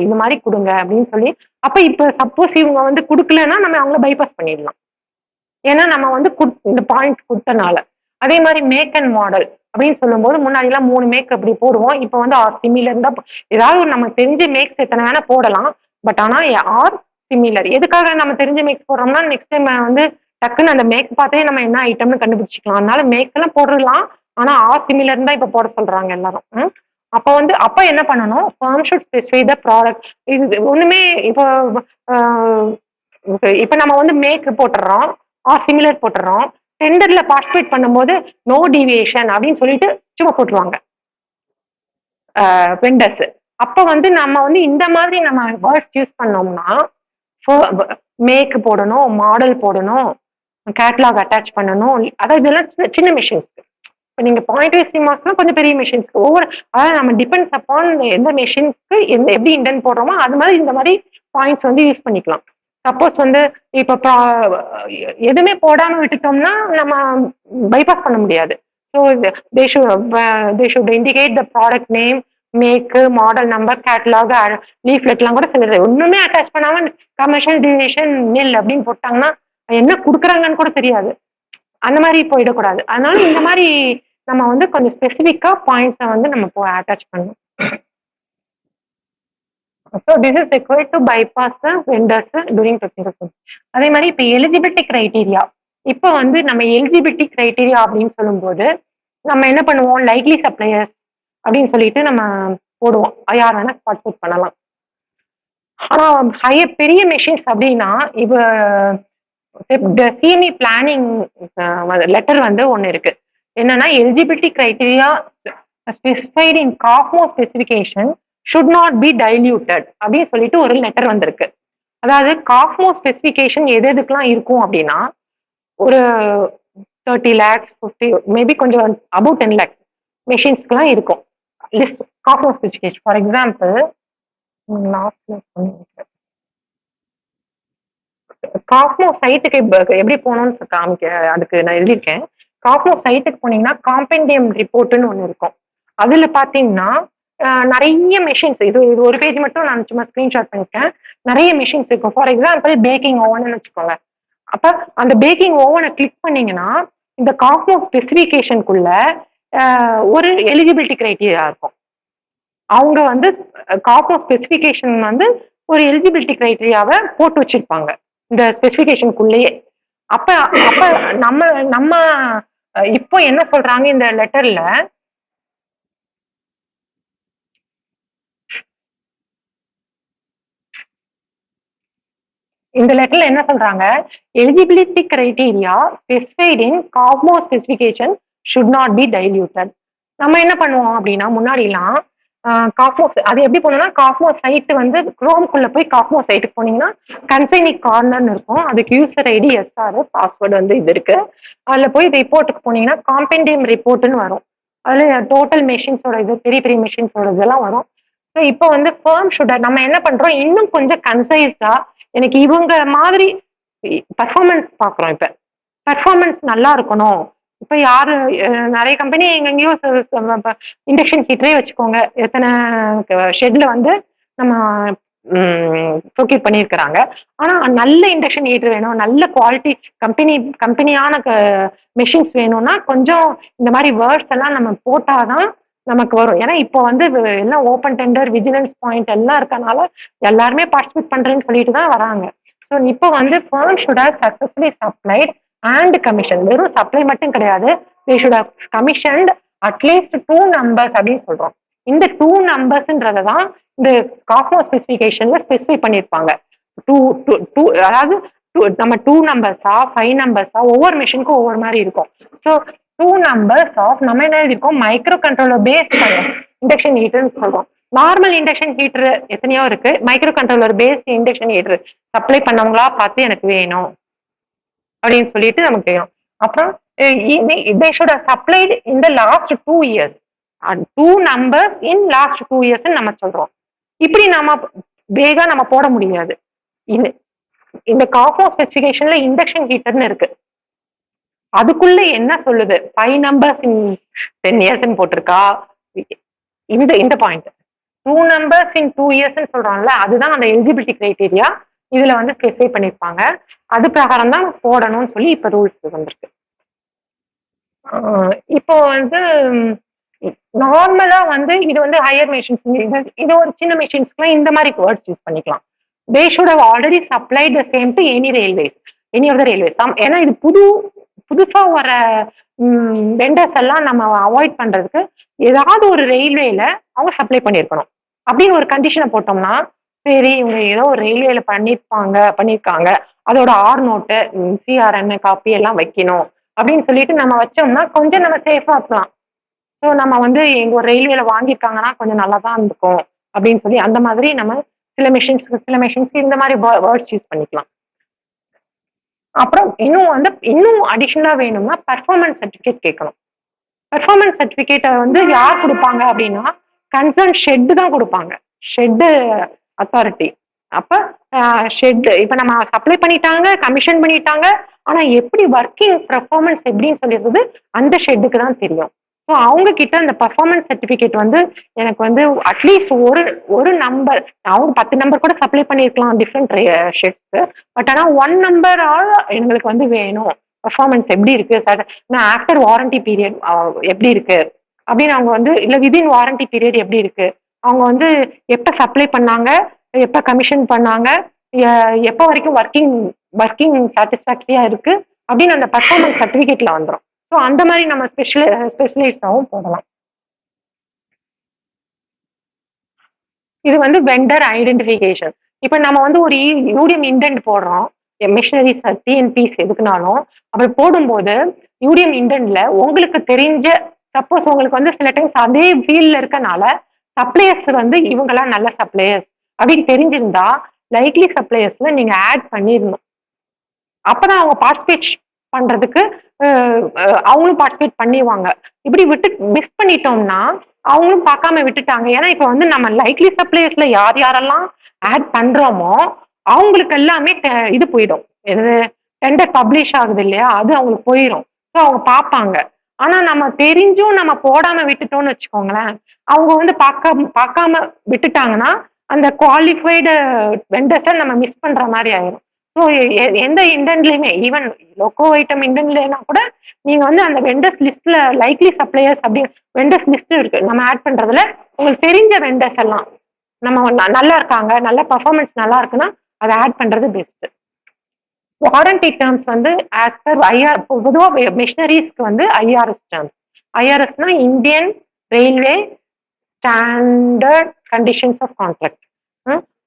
இந்த மாதிரி கொடுங்க அப்படின்னு சொல்லி, அப்ப இப்ப சப்போஸ் இவங்க வந்து கொடுக்கலன்னா நம்ம அவங்கள பைபாஸ் பண்ணிடலாம். ஏன்னா நம்ம வந்து இந்த பாயிண்ட் கொடுத்தனால. அதே மாதிரி மேக் அண்ட் மாடல் அப்படின்னு சொல்லும்போது முன்னாடி எல்லாம் 3 மேக் அப்படி போடுவோம். இப்ப வந்து சிமிலர் இருந்தா ஏதாவது நம்ம தெரிஞ்ச மேக்ஸ் எத்தனை வேணா போடலாம். பட் ஆனா ஆர் சிமிலர், எதுக்காக நம்ம தெரிஞ்ச மேக்ஸ் போடுறோம்னா நெக்ஸ்ட் டைம் வந்து டக்குன்னு அந்த மேக் பார்த்தே நம்ம என்ன ஐட்டம்னு கண்டுபிடிச்சிக்கலாம். அதனால மேக்ஸ் எல்லாம் போடலாம். ஆனா ஆர் சிமிலர் தான் இப்ப போட சொல்றாங்க எல்லாரும். அப்ப என்ன பண்ணணும், firm should specify the product. இது ஒண்ணுமே இப்போ நம்ம வந்து மேக் போட்டுறோம், ஆர் சிமிலர் போட்டுறோம். டெண்டர்ல பார்ட்டிசிபேட் பண்ணும்போது நோ டீவியேஷன் அப்படின்னு சொல்லிட்டு சும்மா போட்டுருவாங்க வெண்டர்ஸ். அப்ப வந்து நம்ம வந்து இந்த மாதிரி நம்ம வேர்ட்ஸ் யூஸ் பண்ணோம்னா மேக் போடணும், மாடல் போடணும், கேட்லாக் அட்டாச் பண்ணணும். அதாவது இதெல்லாம் சின்ன மிஷின்ஸ்க்கு. இப்போ நீங்க பாயிண்ட் வைஸ் ஸ்கீமாஸ்லாம் கொஞ்சம் பெரிய மிஷின்ஸ்க்கு ஒவ்வொரு, அதாவது நம்ம டிபெண்ட்ஸ் அப்பான் எந்த மிஷின்ஸ்க்கு எப்படி இண்டன் போடுறோமோ அது மாதிரி இந்த மாதிரி பாயிண்ட்ஸ் வந்து யூஸ் பண்ணிக்கலாம். சப்போஸ் வந்து இப்போ எதுவுமே போடாம விட்டுட்டோம்னா நம்ம பைபாஸ் பண்ண முடியாது. So they should indicate the product name, make, model number, catalogue, லீஃப்லெட்லாம் கூட சில ஒண்ணுமே அட்டாச் பண்ணாம கமர்ஷியல் டிவிஷன் நில் அப்படின்னு போட்டாங்கன்னா என்ன கொடுக்குறாங்கன்னு கூட தெரியாது. அந்த மாதிரி போயிடக்கூடாது. அதனால இந்த மாதிரி நம்ம வந்து கொஞ்சம் ஸ்பெசிஃபிக்கா பாயிண்ட்ஸை வந்து நம்ம அட்டாச் பண்ணணும். So this is required to bypass the vendors during technical service. அதே மாதிரி இப்போ எலிஜிபிலிட்டி கிரைட்டீரியா. இப்போ வந்து நம்ம எலிஜிபிலிட்டி கிரைட்டீரியா அப்படின்னு சொல்லும்போது நம்ம என்ன பண்ணுவோம், லைக்லி சப்ளையர்ஸ் அப்படின்னு சொல்லிட்டு நம்ம போடுவோம், யார் வேணா பார்ட்டிசிபேட் பண்ணலாம். ஆனா ஹையர் பெரிய மெஷின்ஸ் அப்படின்னா இப்போ சிஎம்இ பிளானிங் லெட்டர் வந்து ஒன்று இருக்கு. என்னன்னா எலிஜிபிலிட்டி கிரைட்டீரியா ஸ்பெசிஃபைட் இன் காஃப்மோ specification should not be diluted அப்படின்னு சொல்லிட்டு ஒரு லெட்டர் வந்திருக்கு. அதாவது காஃப்மோ ஸ்பெசிஃபிகேஷன் எது எதுக்கெல்லாம் இருக்கும் அப்படின்னா ஒரு 30 lakhs 50 மேபி கொஞ்சம் அபவுட் 10 lakhs மெஷின்ஸ்க்குலாம் இருக்கும் லிஸ்ட் காஃப்மோ ஸ்பெசிஃபிகேஷன். ஃபார் எக்ஸாம்பிள் காஃப்மோ சைட்டுக்கு எப்படி போகணும்னு காமிக்க அதுக்கு நான் எழுதியிருக்கேன். காஃப்மோ சைட்டுக்கு போனீங்கன்னா காம்பெண்டியம் ரிப்போர்ட்னு ஒன்று இருக்கும். அதுல பாத்தீங்கன்னா நிறைய மெஷின்ஸ், இது ஒரு பேஜ் மட்டும் நான் சும்மா ஸ்கிரீன்ஷாட் பண்ணிருக்கேன். நிறைய மெஷின்ஸ் இருக்கும். ஃபார் எக்ஸாம்பிள் பேக்கிங் ஓவன் வச்சுக்கோங்க. அப்ப அந்த பேக்கிங் ஓவனை கிளிக் பண்ணீங்கன்னா இந்த காஃப்மோ ஸ்பெசிஃபிகேஷனுக்குள்ள ஒரு எலிஜிபிலிட்டி கிரைட்டீரியா இருக்கும். அவங்க வந்து காஃப்மோ ஸ்பெசிஃபிகேஷன் வந்து ஒரு எலிஜிபிலிட்டி கிரைட்டீரியாவை போட்டு வச்சிருப்பாங்க இந்த ஸ்பெசிஃபிகேஷனுக்குள்ளேயே. அப்ப அப்ப நம்ம நம்ம இப்போ என்ன சொல்றாங்க இந்த லெட்டர்ல, இந்த லெட்டர்ல என்ன சொல்றாங்க, எலிஜிபிலிட்டி கிரைட்டீரியா ஸ்பெசிஃபைட் இன் காஃப்மோ specification should not be diluted. நம்ம என்ன பண்ணுவோம் அப்படின்னா முன்னாடிலாம் காஃப்மோ அது எப்படி போனோம்னா காஃப்மோ சைட் வந்து குரோம்குள்ள போய் காஃப்மோ சைட்டுக்கு போனீங்கன்னா கன்சைனிங் கார்னர்னு இருக்கும். அதுக்கு யூசர் ஐடி எஸ்ஆர் பாஸ்வேர்டு வந்து இது இருக்கு. அதுல போய் ரிப்போர்ட்டுக்கு போனீங்கன்னா காம்பெண்டியம் ரிப்போர்ட்னு வரும். அதுல டோட்டல் மெஷின்ஸோட இது பெரிய பெரிய மெஷின்ஸோட இதெல்லாம் வரும். ஸோ இப்போ வந்து ஃபர்ம் ஷுட் நம்ம என்ன பண்றோம், இன்னும் கொஞ்சம் கன்சைஸா எனக்கு இவங்க மாதிரி பர்ஃபார்மன்ஸ் பார்க்குறோம். இப்போ பர்ஃபார்மன்ஸ் நல்லா இருக்கணும். இப்போ யாரு நிறைய கம்பெனி எங்கெங்கேயோ இண்டக்ஷன் ஹீட்டரே வச்சுக்கோங்க, எத்தனை ஷெட்ல வந்து நம்ம ப்ரொக்யூர் பண்ணியிருக்கிறாங்க. ஆனால் நல்ல இண்டக்ஷன் ஹீட்டர் வேணும், நல்ல குவாலிட்டி கம்பெனியான மெஷின்ஸ் வேணும்னா கொஞ்சம் இந்த மாதிரி வேர்ட்ஸ் எல்லாம் நம்ம போட்டாதான் நமக்கு வரும். ஏன்னா இப்போ வந்து எல்லாம் ஓப்பன் டெண்டர் விஜிலன்ஸ் பாயிண்ட் எல்லாம் இருக்கனால எல்லாருமே பார்ட்டிசிபேட் பண்றேன்னு சொல்லிட்டு தான் வராங்க. ஸோ இப்போ வந்து firm should have successfully supplied and commission. வெறும் சப்ளை மட்டும் கிடையாது, they should have commissioned at least 2 numbers அப்படின்னு சொல்றோம். இந்த 2 numbers தான் இந்த காஃப்மோ ஸ்பெசிஃபிகேஷன்ல ஸ்பெசிஃபை பண்ணியிருப்பாங்க. அதாவது நம்ம 2 numbers 5 numbers ஒவ்வொரு மிஷினுக்கும் ஒவ்வொரு மாதிரி இருக்கும். ஸோ 2 numbers ஆஃப் நம்ம என்ன எழுதிருக்கோம், மைக்ரோ கண்ட்ரோலர் பேஸ்ட் இண்டக்ஷன் ஹீட்டர்னு சொல்றோம். நார்மல் இண்டக்ஷன் ஹீட்டர் எத்தனையோ இருக்கு, micro controller based induction heater supply பண்ணவங்களா பார்த்து எனக்கு வேணும் அப்படின்னு சொல்லிட்டு நமக்கு தெரியும். அப்புறம் they should have supplied in the last 2 years. 2 numbers in last 2 years நம்ம சொல்றோம். இப்படி நம்ம வேகா நம்ம போட முடியாது. இந்த காஃப்மோ ஸ்பெசிஃபிகேஷன்ல இண்டக்ஷன் ஹீட்டர்னு இருக்கு, அதுக்குள்ள என்ன சொல்லுது 5 numbers in 10 years போட்டிருக்கா. இந்த பாயிண்ட் 2 numbers in 2 years சொல்றோம்ல, அதுதான் அந்த எலிஜிபிலிட்டி கிரைட்டீரியா இதுல வந்து ஸ்பெசிஃபை பண்ணிருப்பாங்க. அது பிரகாரம் தான் போடணும்னு சொல்லி இப்ப ரூல்ஸ் வந்திருக்கு. இப்போ வந்து நார்மலா வந்து இது வந்து ஹையர் மெஷின்ஸ், இது ஒரு சின்ன மெஷின்ஸ்க்குலாம் இந்த மாதிரி வேர்ட்ஸ் யூஸ் பண்ணிக்கலாம். They should have already supplied the same to any railways, any of the railways. ஏன்னா இது புதுசா வர வெண்டர்ஸ் எல்லாம் நம்ம அவாய்ட் பண்றதுக்கு ஏதாவது ஒரு ரயில்வேல அவங்க சப்ளை பண்ணியிருக்கணும் அப்படின்னு ஒரு கண்டிஷனை போட்டோம்னா, சரி இவங்க ஏதோ ஒரு ரயில்வேல பண்ணியிருக்காங்க, அதோட ஆர் நோட்டு சிஆர்என் காப்பி எல்லாம் வைக்கணும் அப்படின்னு சொல்லிட்டு நம்ம வச்சோம்னா கொஞ்சம் நம்ம சேஃபா இருக்கலாம். ஸோ நம்ம வந்து எங்க ஒரு ரயில்வேல வாங்கியிருக்காங்கன்னா கொஞ்சம் நல்லா தான் இருக்கும் அப்படின்னு சொல்லி அந்த மாதிரி நம்ம சில மிஷின்ஸ்க்கு இந்த மாதிரி வேர்ட்ஸ் யூஸ் பண்ணிக்கலாம். அப்புறம் இன்னும் அடிஷனலா வேணும்னா பெர்ஃபார்மன்ஸ் சர்டிஃபிகேட் கேட்கணும். பெர்ஃபார்மன்ஸ் சர்டிஃபிகேட்டை வந்து யார் கொடுப்பாங்க அப்படின்னா கன்சர்ன் ஷெட் தான் கொடுப்பாங்க. Shed authority. அப்ப இப்ப நம்ம சப்ளை பண்ணிட்டாங்க, கமிஷன் பண்ணிட்டாங்க. ஆனா எப்படி ஒர்க்கிங் பெர்ஃபார்மன்ஸ் எப்படின்னு சொல்லிடுறது அந்த ஷெட்டுக்கு தான் தெரியும். ஸோ அவங்க கிட்ட அந்த பெர்ஃபார்மன்ஸ் சர்டிஃபிகேட் வந்து எனக்கு வந்து அட்லீஸ்ட் ஒரு ஒரு நம்பர், அவங்க 10 நம்பர் கூட சப்ளை பண்ணியிருக்கலாம் டிஃப்ரெண்ட் ஷெட்ஸ்க்கு. பட் ஆனா 1 நம்பர் எங்களுக்கு வந்து வேணும். பெர்ஃபார்மன்ஸ் எப்படி இருக்கு சார், ஆஃப்டர் வாரண்டி பீரியட் எப்படி இருக்கு அப்படின்னு அவங்க வந்து, இல்ல விதின் வாரண்டி பீரியட் எப்படி இருக்கு, அவங்க வந்து எப்ப சப்ளை பண்ணாங்க, எப்ப கமிஷன் பண்ணாங்க, எப்ப வரைக்கும் ஒர்க்கிங் ஒர்க்கிங் சாட்டிஸ்பாக்டரியா இருக்கு அப்படின்னு அந்த பெர்ஃபார்மன்ஸ் சர்டிஃபிகேட்ல வந்துடும். ஸோ அந்த மாதிரி நம்ம ஸ்பெஷலிஸ்டாவும் போடலாம். இது வந்து வெண்டர் ஐடென்டிஃபிகேஷன். இப்ப நம்ம வந்து ஒரு யூடிஎம் இண்டென்ட் போடுறோம், மிஷினரிஸ் டிஎன்பிஸ் எதுக்குனாலும் அப்படி போடும்போது யூடிஎம் இண்டென்ட்ல உங்களுக்கு தெரிஞ்ச, சப்போஸ் உங்களுக்கு வந்து சில டைம்ஸ் அதே ஃபீல்ட்ல இருக்கனால சப்ளையர்ஸ் வந்து இவங்கெல்லாம் நல்ல சப்ளையர்ஸ் அப்படின்னு தெரிஞ்சிருந்தா லைக்லி சப்ளையர்ஸ்ல நீங்க ஆட் பண்ணிடணும். அப்பதான் அவங்க பார்ட்டிசிபேட் பண்றதுக்கு அவங்களும் பார்ட்டிசிபேட் பண்ணிடுவாங்க. இப்படி விட்டு மிஸ் பண்ணிட்டோம்னா அவங்களும் பார்க்காம விட்டுட்டாங்க. ஏன்னா இப்ப வந்து நம்ம லைக்லி சப்ளையர்ஸ்ல யார் யாரெல்லாம் ஆட் பண்றோமோ அவங்களுக்கு எல்லாமே இது போயிடும். எது டெண்டர் பப்ளிஷ் ஆகுது இல்லையா, அது அவங்களுக்கு போயிடும். ஸோ அவங்க பார்ப்பாங்க. ஆனா நம்ம தெரிஞ்சும் நம்ம போடாம விட்டுட்டோம்னு வச்சுக்கோங்களேன், அவங்க வந்து பார்க்காம விட்டுட்டாங்கன்னா அந்த குவாலிஃபைடு வெண்டர்ஸை நம்ம மிஸ் பண்ற மாதிரி ஆயிரும். ஸோ எந்த இண்டன்லயுமே, ஈவன் லோகோ ஐட்டம் இண்டன்லனா கூட நீங்க வந்து அந்த வெண்டர்ஸ் லிஸ்ட்ல லைக்லி சப்ளையர்ஸ் அப்படி வெண்டர்ஸ் லிஸ்ட் இருக்கு. நம்ம ஆட் பண்றதுல உங்களுக்கு தெரிஞ்ச வெண்டர்ஸ் எல்லாம் நம்ம நல்லா இருக்காங்க, நல்ல பர்ஃபார்மன்ஸ் நல்லா இருக்குன்னா அதை ஆட் பண்றது பெஸ்ட். வாரண்டி டேர்ம்ஸ் வந்து ஆஸ் பர் ஐஆர், பொதுவாக மிஷினரிஸ்க்கு வந்து ஐஆர்எஸ் டேர்ம்ஸ். ஐஆர்எஸ்னா Indian railway standard conditions of contract.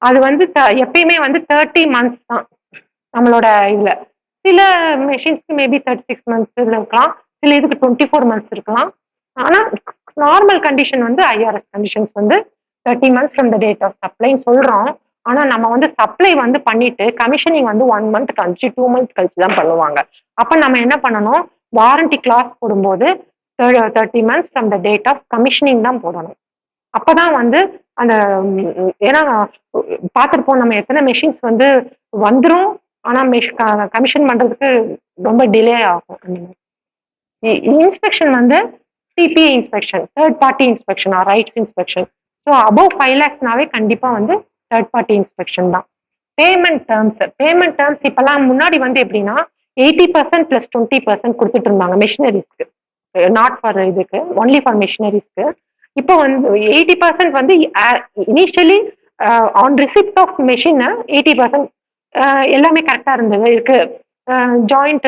அது வந்து எப்பயுமே வந்து 30 months தான் நம்மளோட இதுல. சில மெஷின்ஸ்க்கு மேபி 36 months இருக்கலாம், சில இதுக்கு 24 months இருக்கலாம். ஆனா நார்மல் கண்டிஷன் வந்து ஐஆர்எஸ் கண்டிஷன்ஸ் வந்து 30 months from the date of சப்ளைன்னு சொல்றோம். ஆனா நம்ம வந்து சப்ளை வந்து பண்ணிட்டு கமிஷனிங் வந்து 1 month கழிச்சு 2 months கழிச்சு தான் பண்ணுவாங்க. அப்ப நம்ம என்ன பண்ணணும், வாரண்டி கிளாஸ் போடும்போது 30 months from the date of commissioning தான் போடணும். அப்பதான் வந்து அந்த ஏன்னா பார்த்துருப்போம் நம்ம எத்தனை மெஷின்ஸ் வந்து வந்துடும், ஆனா கமிஷன் பண்றதுக்கு ரொம்ப டிலே ஆகும். இன்ஸ்பெக்ஷன் வந்து CBI inspection, third party inspection or RITES inspection. So above 5 lakhsனாவே கண்டிப்பா வந்து தேர்ட் பார்ட்டி இன்ஸ்பெக்ஷன் தான். பேமெண்ட் டேர்ம்ஸ் இப்பெல்லாம் முன்னாடி வந்து எப்படின்னா 80% + 20% கொடுத்துட்டு இருந்தாங்க மிஷினரிஸ்க்கு, நாட் ஃபார் இதுக்கு, ஒன்லி ஃபார் மிஷினரிஸ்க்கு. இப்போ வந்து 80% வந்து initially on receipt of machine 80% எல்லாமே கரெக்டா இருந்தது இருக்கு. ஜாயிண்ட்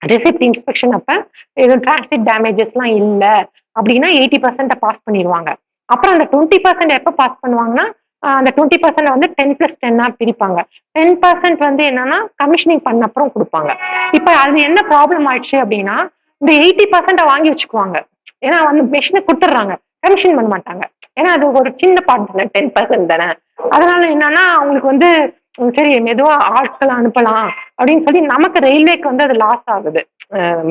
ரிசிப்ட் இன்ஸ்பெக்ஷன் அப்ப எதுவும் டிரான்சிட் டேமேஜஸ்லாம் இல்லை அப்படின்னா 80% பாஸ் பண்ணிடுவாங்க. அப்புறம் அந்த 20% எப்போ பாஸ் பண்ணுவாங்கன்னா அந்த 20% வந்து 10+10 பிரிப்பாங்க. 10% வந்து என்னன்னா கமிஷனிங் பண்ண அப்புறம் கொடுப்பாங்க. இப்ப அது என்ன ப்ராப்ளம் ஆயிடுச்சு அப்படின்னா இந்த 80% வாங்கி வச்சுக்குவாங்க. ஏன்னா வந்து மெஷினை கொடுத்துட்றாங்க, கமிஷன் பண்ண மாட்டாங்க. ஏன்னா அது ஒரு சின்ன பார்ட் தானே, 10% தானே. அதனால என்னன்னா அவங்களுக்கு வந்து சரி மெதுவா ஆட்களை அனுப்பலாம் அப்படின்னு சொல்லி நமக்கு ரயில்வேக்கு வந்து அது லாஸ் ஆகுது.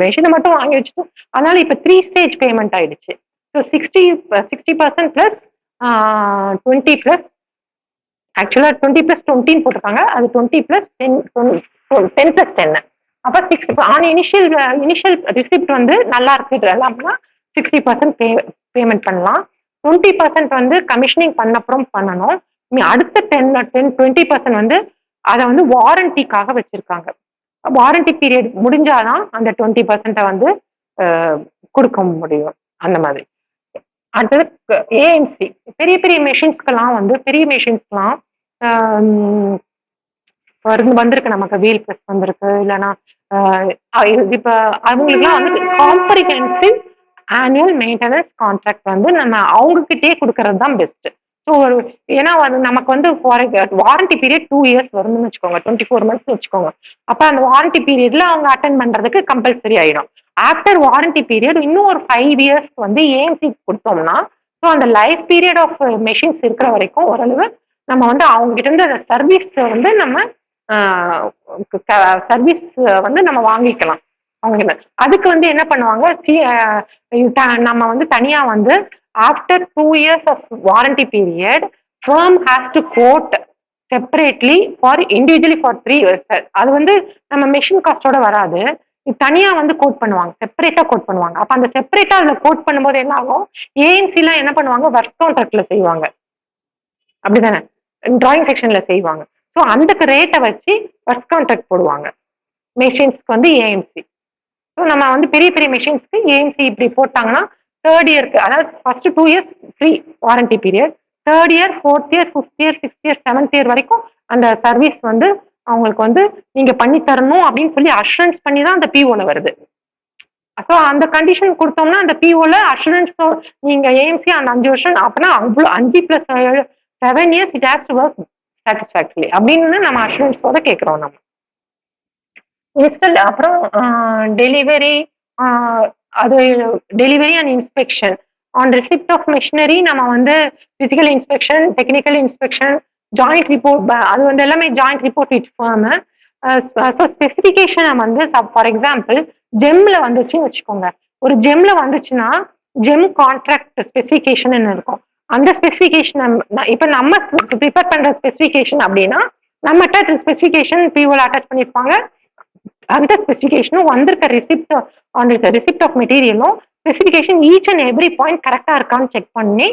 மெஷினை மட்டும் வாங்கி வச்சுட்டு அதனால இப்ப 3 stage பேமெண்ட் ஆயிடுச்சு. ஸோ 60% + 20+, ஆக்சுவலா 20+20 போட்டிருக்காங்க, அது 20+10 அப்ப 6 ஆன் இனிஷியல் ரிசிப்ட் வந்து நல்லா இருக்கு அப்படின்னா 60% பேமெண்ட் பண்ணலாம். 20% வந்து கமிஷனிங் பண்ணப்புறம் பண்ணணும். அடுத்த 20% வந்து அதை வந்து வாரண்டிக்காக வச்சிருக்காங்க. வாரண்டி பீரியட் முடிஞ்சாதான் அந்த 20% வந்து கொடுக்க முடியும். அந்த மாதிரி அடுத்தது ஏஎம்சி பெரிய பெரிய மெஷின்ஸ்க்கெல்லாம் வந்து பெரிய மெஷின்ஸ்லாம் வந்திருக்கு, நமக்கு வீல் பிரஸ் வந்திருக்கு. இல்லைன்னா இப்ப அவங்களுக்குலாம் வந்து காம்ப்ரிஹென்சிவ் ஆனுவல் மெயின்டெனன்ஸ் கான்ட்ராக்ட் வந்து நம்ம அவங்க கிட்டே கொடுக்கறது தான் பெஸ்ட். ஸோ ஏன்னா நமக்கு வந்து ஃபார் வாரண்டி பீரியட் 2 இயர்ஸ் வரும்னு வச்சுக்கோங்க, 24 மந்த்ஸ் வச்சுக்கோங்க. அப்ப அந்த வாரண்டி பீரியட்ல அவங்க அட்டன் பண்றதுக்கு கம்பல்சரி ஆயிடும். ஆஃப்டர் வாரண்டி பீரியட் இன்னும் ஒரு 5 இயர்ஸ்க்கு வந்து ஏஎம்சி கொடுத்தோம்னா, ஸோ அந்த லைஃப் பீரியட் ஆஃப் மெஷின்ஸ் இருக்கிற வரைக்கும் ஓரளவு நம்ம வந்து அவங்க கிட்ட இருந்து அந்த சர்வீஸ் வந்து நம்ம சர்வீஸ் வந்து நம்ம வாங்கிக்கலாம். அவங்க அதுக்கு வந்து என்ன பண்ணுவாங்க, நம்ம வந்து தனியா வந்து after 2 years of warranty period firm has to quote separately for individually for 3 years. அது வந்து நம்ம மெஷின் காஸ்டோட வராது, தனியா வந்து கோட் பண்ணுவாங்க, செப்பரேட்டா கோட் பண்ணுவாங்க. அப்ப அந்த செப்பரேட்டா அதுல கோட் பண்ணும்போது என்ன ஆகும், ஏஎன்சி எல்லாம் என்ன பண்ணுவாங்க, ஒர்க் கான்ட்ராக்ட்ல செய்வாங்க, அப்படிதானே, டிராயிங் செக்ஷன்ல செய்வாங்க. ஸோ அந்த ரேட்டை வச்சு ஒர்க் கான்ட்ராக்ட் போடுவாங்க மெஷின்ஸ்க்கு வந்து ஏஎம்சி. ஸோ நம்ம வந்து பெரிய பெரிய மெஷின்ஸ்க்கு ஏஎம்சி இப்படி போட்டாங்கன்னா தேர்ட் இயர்க்கு, அதாவது first 2 years free warranty period, third year, fourth year, fifth year, sixth year, seventh year வரைக்கும் அந்த சர்வீஸ் வந்து அவங்களுக்கு வந்து நீங்க பண்ணி தரணும் அப்படின்னு சொல்லி அஷூரன்ஸ் பண்ணி தான் அந்த பிஓல வருது. ஸோ அந்த கண்டிஷன் கொடுத்தோம்னா அந்த பிஓல அஷூரன்ஸ் நீங்க ஏஎம்சி அந்த 5 வருஷம் அப்படின்னா அவ்வளோ 5 + 7 years it has to work satisfactory அப்படின்னு நம்ம அஷூரன்ஸோட கேட்குறோம் நம்ம. இன்ஸ்டல் அப்புறம் டெலிவரி, அது delivery and inspection on receipt of machinery. நம்ம வந்து physical inspection, technical inspection, joint report, அது வந்து எல்லாமே joint report with form. So ஸ்பெசிஃபிகேஷனை வந்து ஃபார் எக்ஸாம்பிள் ஜெம்ல வந்துச்சுன்னு வச்சுக்கோங்க, ஒரு ஜெம்ல வந்துச்சுன்னா ஜெம் கான்ட்ராக்ட் ஸ்பெசிஃபிகேஷன் இருக்கும். அந்த ஸ்பெசிஃபிகேஷன் இப்ப நம்ம ப்ரிப்பேர் பண்ற ஸ்பெசிஃபிகேஷன் அப்படின்னா நம்மகிட்ட ஸ்பெசிஃபிகேஷன் பிஓல அட்டாச் பண்ணிருப்பாங்க. அந்த ஸ்பெசிஃபிகேஷனும் வந்திருக்க ரிசிப்ட் ஆன் ரிசிப்ட் ஆஃப் மெட்டீரியலும் specification each and every point கரெக்டா இருக்கான்னு செக் பண்ணி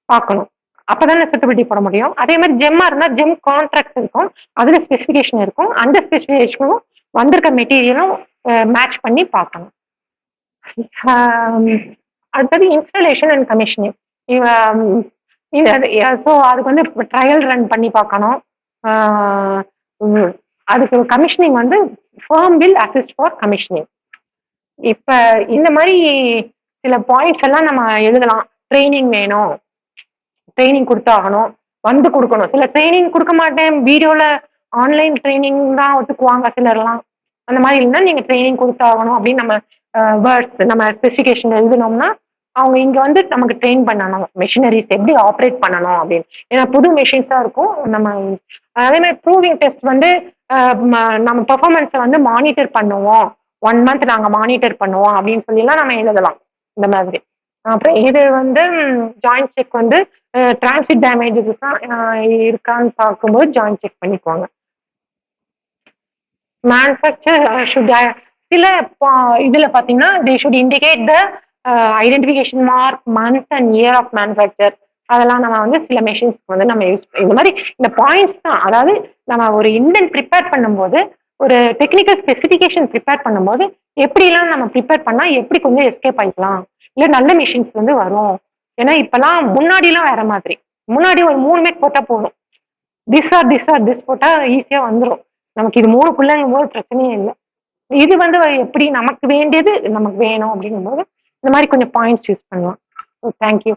பார்க்கணும். அப்பதான் சூட்டபிலிட்டி போட முடியும். அதே மாதிரி ஜெம்மா இருந்தா ஜெம் கான்ட்ராக்ட் இருக்கும், அதுல ஸ்பெசிஃபிகேஷன் இருக்கும், அந்த ஸ்பெசிஃபிகேஷனும் வந்திருக்க மெட்டீரியலும் மேட்ச் பண்ணி பார்க்கணும். அடுத்தது இன்ஸ்டாலேஷன் அண்ட் கமிஷனிங். ஸோ அதுக்கு வந்து ட்ரையல் ரன் பண்ணி பார்க்கணும். அதுக்கு கமிஷனிங் வந்து firm will assist for commissioning. இப்ப இந்த மாதிரி சில பாயிண்ட்ஸ் எல்லாம் நம்ம எழுதலாம். ட்ரைனிங் வேணும், ட்ரைனிங் கொடுத்தாகணும், வந்து கொடுக்கணும். சில ட்ரைனிங் கொடுக்க மாட்டேன், வீடியோல ஆன்லைன் ட்ரைனிங் தான் ஒத்துக்குவாங்க சிலர்லாம். அந்த மாதிரி இல்லைன்னா நீங்க ட்ரைனிங் கொடுத்தாகணும் அப்படின்னு நம்ம வேர்ட்ஸ் நம்ம ஸ்பெசிஃபிகேஷன் எழுதினோம்னா அவங்க இங்க வந்து நமக்கு ட்ரெயின் பண்ணணும், மெஷினரிஸ் எப்படி ஆப்ரேட் பண்ணணும் அப்படின்னு. ஏன்னா புது மெஷின்ஸா இருக்கும். நம்ம அதே மாதிரி ப்ரூவிங் டெஸ்ட் வந்து நம்ம பெர்ஃபார்மன்ஸை வந்து மானிட்டர் பண்ணுவோம், 1 மந்த் நாங்க மானிட்டர் பண்ணுவோம் அப்படின்னு சொல்லிலாம் நம்ம எழுதலாம் இந்த மாதிரி. அப்புறம் இது வந்து ஜாயிண்ட் செக் வந்து டிரான்சிட் டேமேஜஸ் தான் இருக்கான்னு பார்க்கும்போது ஜாயிண்ட் செக் பண்ணிக்குவாங்க. மேனுஃபேக்சர் ஷுட் சில இதுல பாத்தீங்கன்னா they should indicate the identification mark, month and year of manufacture. அதெல்லாம் நம்ம வந்து சில மெஷின்ஸ்க்கு வந்து நம்ம யூஸ் இந்த மாதிரி இந்த பாயிண்ட்ஸ் தான். அதாவது நம்ம ஒரு இண்டென்ட் ப்ரிப்பேர் பண்ணும்போது, ஒரு டெக்னிக்கல் ஸ்பெசிஃபிகேஷன் ப்ரிப்பேர் பண்ணும்போது எப்படிலாம் நம்ம ப்ரிப்பேர் பண்ணா எப்படி கொஞ்சம் எஸ்கேப் ஆகிக்கலாம், இல்லை நல்ல மெஷின்ஸ் வந்து வரும். ஏன்னா இப்பெல்லாம் முன்னாடிலாம் வேற மாதிரி, முன்னாடி ஒரு 3 மேக் போட்டா போதும், திஸ் போட்டா ஈஸியா வந்துடும். நமக்கு இது 3 போது பிரச்சனையே இல்லை. இது வந்து எப்படி நமக்கு வேண்டியது நமக்கு வேணும் அப்படிங்கும் போது இந்த மாதிரி கொஞ்சம் பாயிண்ட்ஸ் யூஸ் பண்ணலாம். தேங்க்யூ.